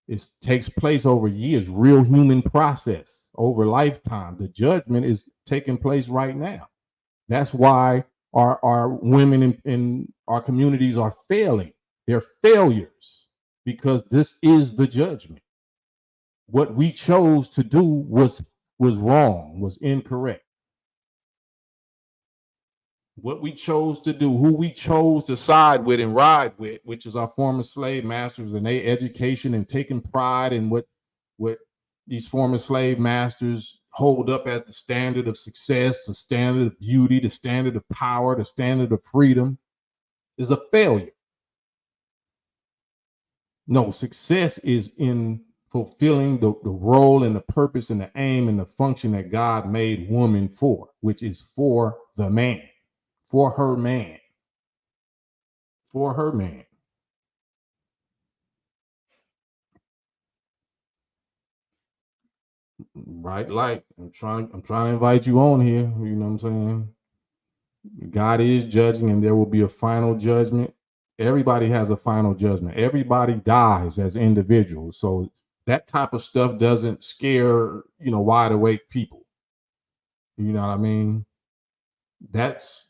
It takes place over years, real human process over lifetime. The judgment is taking place right now. That's why our women in our communities are failing. They're failures because this is the judgment. What we chose to do was wrong, was incorrect. What we chose to do, who we chose to side with and ride with, which is our former slave masters and their education and taking pride in what these former slave masters hold up as the standard of success, the standard of beauty, the standard of power, the standard of freedom, is a failure. No, success is in fulfilling the role and the purpose and the aim and the function that God made woman for, which is for the man, for her man, for her man. Right? Like I'm trying to invite you on here. You know what I'm saying? God is judging, and there will be a final judgment. Everybody has a final judgment. Everybody dies as individuals. So that type of stuff doesn't scare, wide awake people. You know what I mean? That's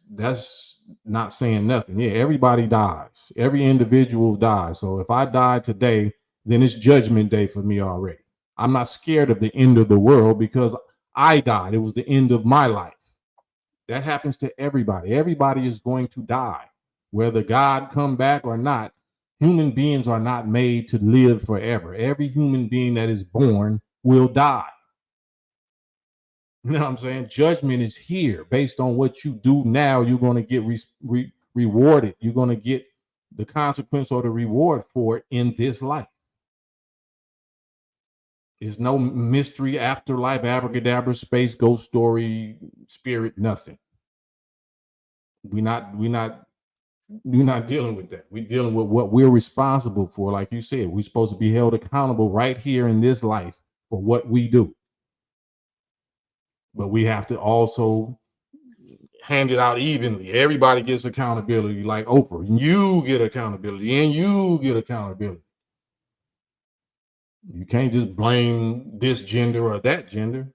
not saying nothing. Yeah, everybody dies. Every individual dies. So if I die today, then it's judgment day for me already. I'm not scared of the end of the world because I died. It was the end of my life. That happens to everybody. Everybody is going to die. Whether God come back or not, human beings are not made to live forever. Every human being that is born will die. You know what I'm saying? Judgment is here. Based on what you do now, you're going to get rewarded. You're going to get the consequence or the reward for it in this life. There's no mystery, afterlife, abracadabra, space, ghost story, spirit, nothing. We're not dealing with that. We're dealing with what we're responsible for. Like you said, we're supposed to be held accountable right here in this life for what we do. But we have to also hand it out evenly. Everybody gets accountability, like Oprah. You get accountability and you get accountability. You can't just blame this gender or that gender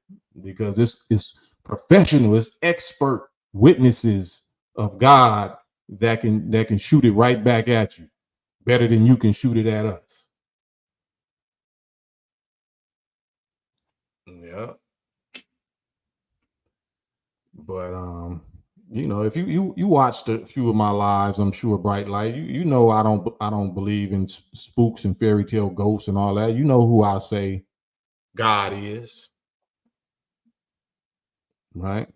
because it's professional, it's expert witnesses of God that can shoot it right back at you better than you can shoot it at us. Yeah. But if you watched a few of my lives, I'm sure Bright Light, I don't believe in spooks and fairy tale ghosts and all that. You know who I say God is, right?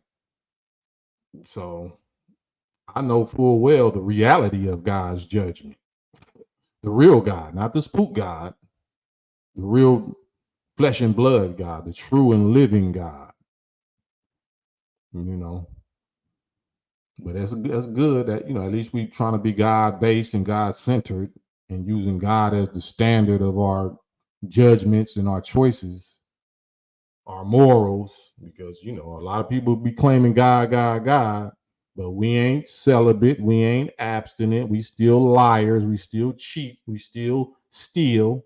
So I know full well the reality of God's judgment. The real God, not the spook God, the real flesh and blood God, the true and living God. But that's good that at least we trying to be God based and God centered and using God as the standard of our judgments and our choices, our morals, because a lot of people be claiming God, but we ain't celibate, we ain't abstinent, we still liars, we still cheat, we still steal,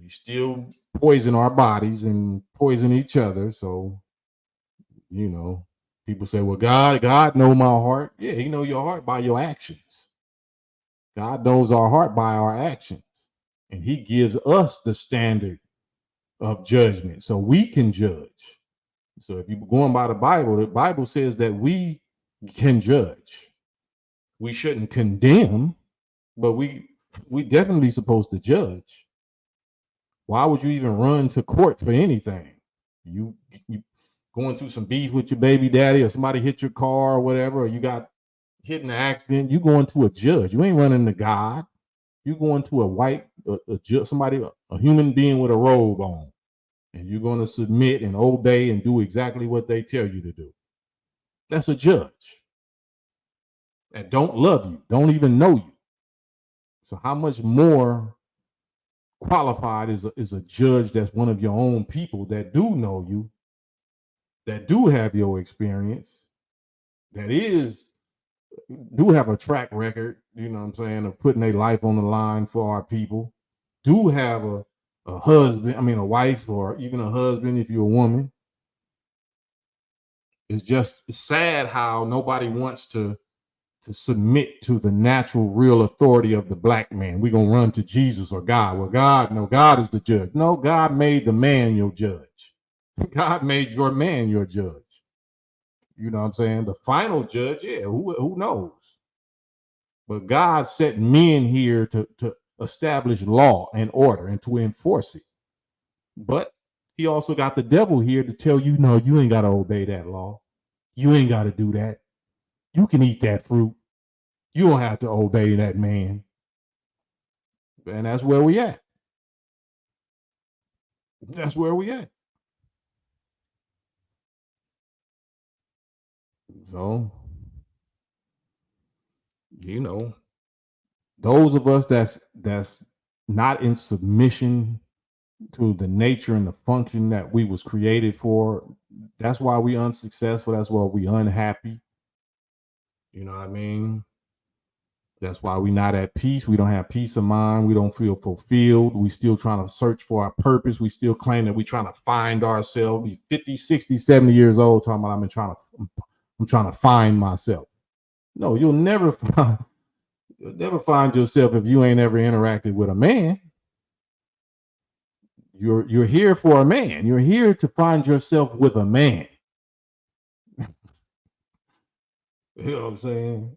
we still poison our bodies and poison each other. So people say, well, God know my heart. Yeah, he know your heart by your actions. God knows our heart by our actions. And he gives us the standard of judgment so we can judge. So if you're going by the Bible says that we can judge. We shouldn't condemn, but we definitely supposed to judge. Why would you even run to court for anything? You going through some beef with your baby daddy, or somebody hit your car or whatever, or you got hit in an accident, you going to a judge. You ain't running to God. You going to a judge, somebody, a human being with a robe on, and you're going to submit and obey and do exactly what they tell you to do. That's a judge. And don't love you, don't even know you. So how much more qualified is a judge that's one of your own people that do know you, that do have your experience, that do have a track record, you know what I'm saying, of putting their life on the line for our people, do have a husband, a wife, or even a husband if you're a woman. It's just sad how nobody wants to submit to the natural, real authority of the black man. We're going to run to Jesus or God. Well, God is the judge. No, God made the man your judge. God made your man your judge. You know what I'm saying? The final judge, yeah, who knows? But God set men here to establish law and order and to enforce it. But he also got the devil here to tell you, no, you ain't got to obey that law. You ain't got to do that. You can eat that fruit. You don't have to obey that man. And that's where we at. That's where we at. So, you know, those of us that's not in submission to the nature and the function that we was created for, that's why we unsuccessful. That's why we unhappy. You know what I mean? That's why we not at peace. We don't have peace of mind. We don't feel fulfilled. We still trying to search for our purpose. We still claim that we trying to find ourselves. Be 50, 60, 70 years old talking about I'm trying to find myself. No, you'll never find yourself if you ain't ever interacted with a man. You're here for a man. You're here to find yourself with a man. You know what I'm saying?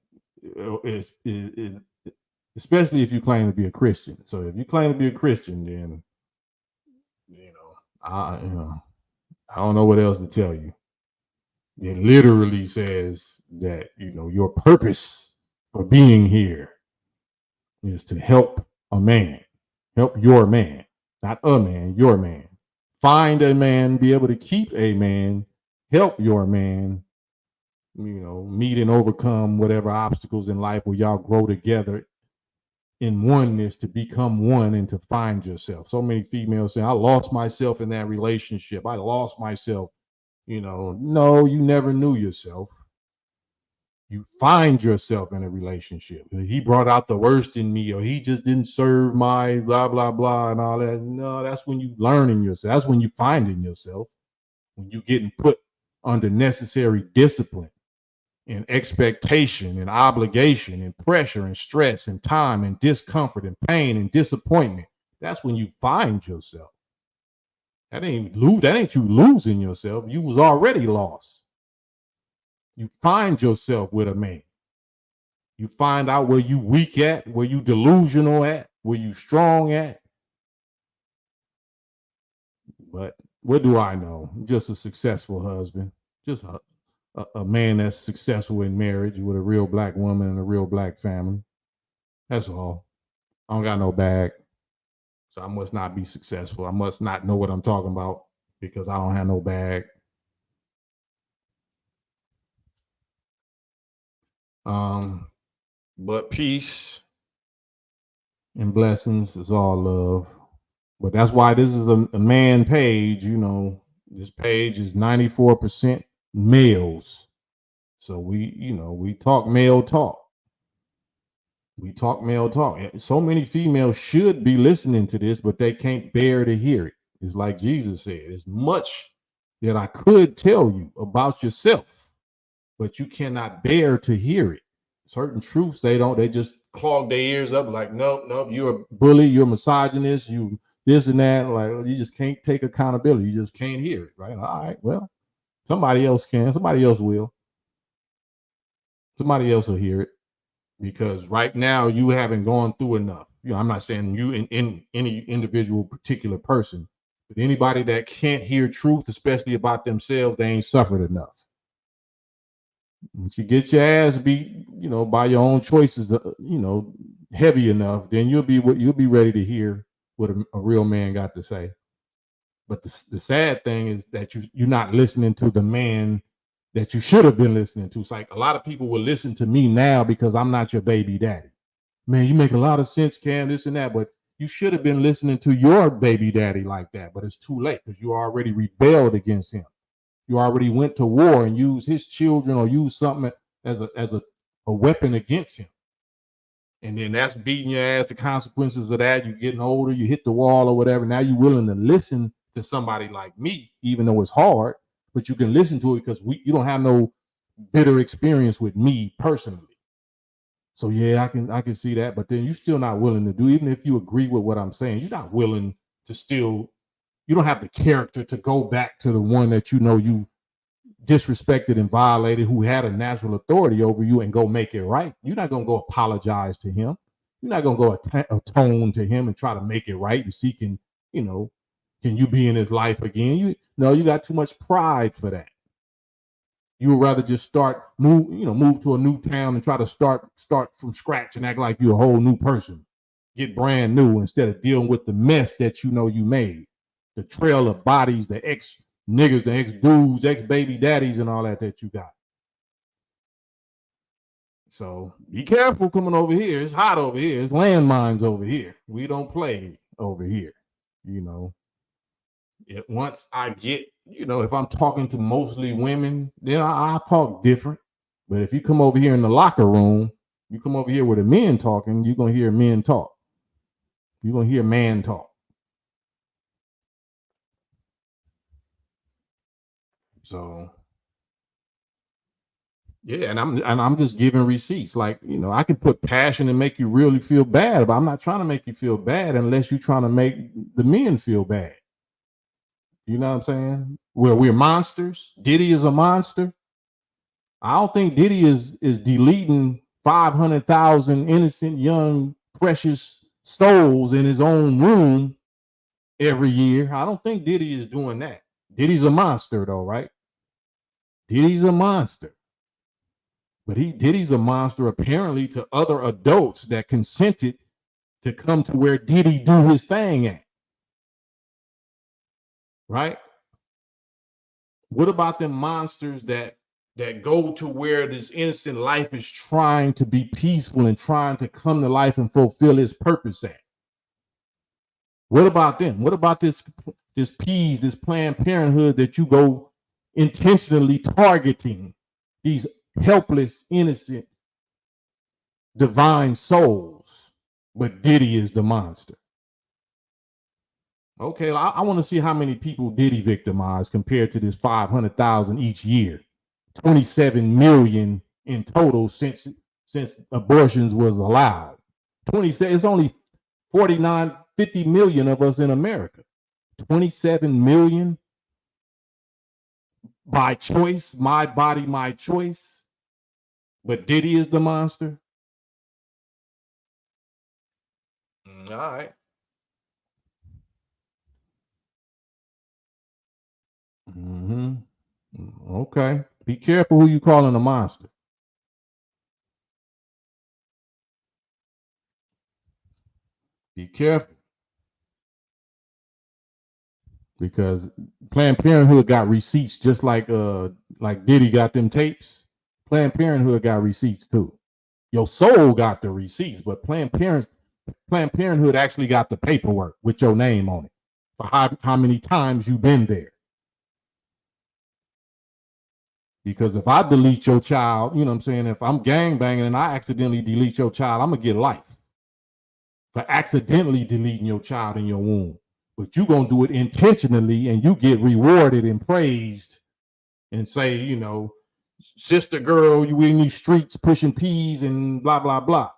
Especially if you claim to be a Christian. So if you claim to be a Christian, then I don't know what else to tell you. It literally says that your purpose for being here is to help a man, help your man, not a man, your man. Find a man, be able to keep a man, help your man, meet and overcome whatever obstacles in life where y'all grow together in oneness to become one and to find yourself. So many females say, I lost myself in that relationship. I lost myself. No, you never knew yourself. You find yourself in a relationship. He brought out the worst in me, or he just didn't serve my blah, blah, blah, and all that. No, that's when you learning yourself. That's when you finding yourself. When you getting put under necessary discipline and expectation and obligation and pressure and stress and time and discomfort and pain and disappointment. That's when you find yourself. That ain't you losing yourself. You was already lost. You find yourself with a man. You find out where you weak at, where you delusional at, where you strong at. But what do I know? Just a successful husband. Just a man that's successful in marriage with a real black woman and a real black family. That's all. I don't got no bag. So I must not be successful. I must not know what I'm talking about because I don't have no bag. But peace and blessings is all love. But that's why this is a man page. This page is 94% males. So we talk male talk. We talk male talk. So many females should be listening to this, but they can't bear to hear it. It's like Jesus said, there's much that I could tell you about yourself, but you cannot bear to hear it. Certain truths, they just clog their ears up like, nope, you're a bully, you're a misogynist, you this and that. Like, you just can't take accountability. You just can't hear it, right? All right, well, somebody else can. Somebody else will. Somebody else will hear it. Because right now you haven't gone through enough. I'm not saying you in any individual particular person, but anybody that can't hear truth, especially about themselves, they ain't suffered enough. Once you get your ass beat, by your own choices, heavy enough, then you'll be ready to hear what a real man got to say. But the sad thing is that you're not listening to the man that you should have been listening to. It's like a lot of people will listen to me now because I'm not your baby daddy. Man, you make a lot of sense, Cam, this and that, but you should have been listening to your baby daddy like that. But it's too late because you already rebelled against him. You already went to war and used his children or used something as a weapon against him. And then that's beating your ass, the consequences of that. You're getting older, you hit the wall or whatever. Now you're willing to listen to somebody like me, even though it's hard, but you can listen to it because you don't have no bitter experience with me personally. So yeah, I can see that, but then you're still not willing to do, even if you agree with what I'm saying, you're not willing to still, you don't have the character to go back to the one that you disrespected and violated, who had a natural authority over you, and go make it right. You're not going to go apologize to him. You're not going to go atone to him and try to make it right and see can you be in his life again. You got too much pride for that. You would rather just move to a new town and try to start from scratch and act like you're a whole new person. Get brand new instead of dealing with the mess that you made. The trail of bodies, the ex niggas, the ex dudes, ex baby daddies, and all that you got. So be careful coming over here. It's hot over here. It's landmines over here. We don't play over here. Once I get, if I'm talking to mostly women, then I'll talk different. But if you come over here in the locker room, you come over here with the men talking, you're going to hear men talk. You're going to hear man talk. So, yeah, and I'm just giving receipts. Like, I can put passion and make you really feel bad, but I'm not trying to make you feel bad unless you're trying to make the men feel bad. You know what I'm saying? We're monsters. Diddy is a monster. I don't think Diddy is deleting 500,000 innocent, young, precious souls in his own room every year. I don't think Diddy is doing that. Diddy's a monster, though, right? Diddy's a monster. But Diddy's a monster apparently to other adults that consented to come to where Diddy do his thing at. Right? What about them monsters that go to where this innocent life is trying to be peaceful and trying to come to life and fulfill its purpose at? What about them? What about this Planned Parenthood that you go intentionally targeting these helpless, innocent, divine souls, but Diddy is the monster? Okay, I want to see how many people Diddy victimized compared to this 500,000 each year. 27 million in total since abortions was allowed. 27, it's only 49, 50 million of us in America. 27 million by choice, my body, my choice. But Diddy is the monster. All right. Mm-hmm. Okay. Be careful who you calling a monster. Be careful. Because Planned Parenthood got receipts just like Diddy got them tapes. Planned Parenthood got receipts too. Your soul got the receipts, but Planned Parenthood actually got the paperwork with your name on it for how many times you've been there. Because if I delete your child, you know what I'm saying? If I'm gangbanging and I accidentally delete your child, I'm going to get life for accidentally deleting your child in your womb. But you're going to do it intentionally and you get rewarded and praised and say, sister girl, you in these streets pushing peas and blah, blah, blah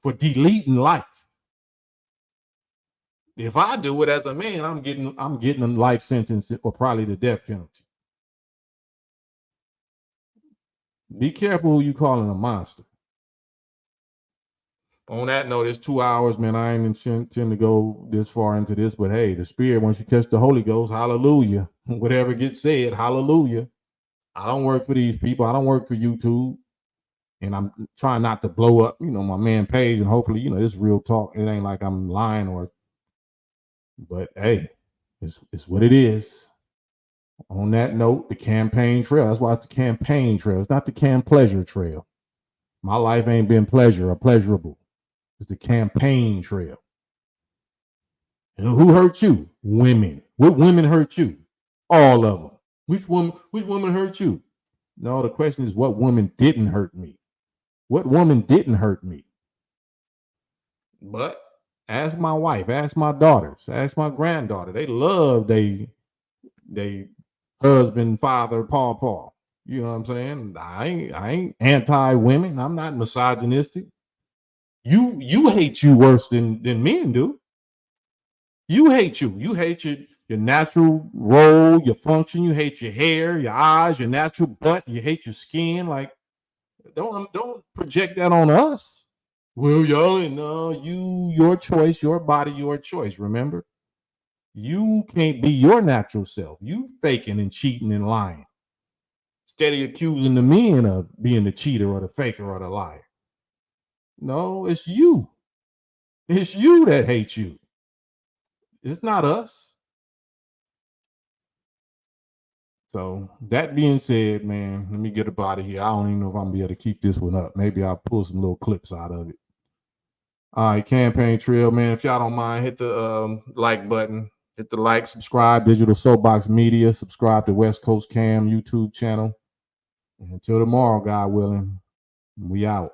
for deleting life. If I do it as a man, I'm getting a life sentence or probably the death penalty. Be careful who you calling a monster. On that note, it's 2 hours, man. I ain't intend to go this far into this, but hey, the Spirit, once you catch the Holy Ghost, hallelujah. Whatever gets said, hallelujah. I don't work for these people. I don't work for YouTube. And I'm trying not to blow up, my man page. And hopefully, this real talk. It ain't like I'm lying but hey, it's what it is. On that note, the campaign trail. That's why it's the campaign trail. It's not the pleasure trail. My life ain't been pleasure or pleasurable. It's the campaign trail. And who hurt you? Women. What women hurt you? All of them. Which woman hurt you? No, the question is what woman didn't hurt me? What woman didn't hurt me? But ask my wife, ask my daughters, ask my granddaughter. They love they husband, father, paw. You know what I'm saying? I ain't anti-women. I'm not misogynistic. You hate you worse than men do. You hate you. You hate your natural role, your function. You hate your hair, your eyes, your natural butt. You hate your skin. Like, don't project that on us. Well, y'all, no, your choice, your body, your choice. Remember, you can't be your natural self. You faking and cheating and lying. Instead of accusing the men of being the cheater or the faker or the liar. No, it's you. It's you that hates you. It's not us. So that being said, man, let me get up out of here. I don't even know if I'm gonna be able to keep this one up. Maybe I'll pull some little clips out of it. All right, campaign trail, man. If y'all don't mind, hit the like button. Hit the like, subscribe, Digital Soapbox Media. Subscribe to West Coast Cam YouTube channel. And until tomorrow, God willing, we out.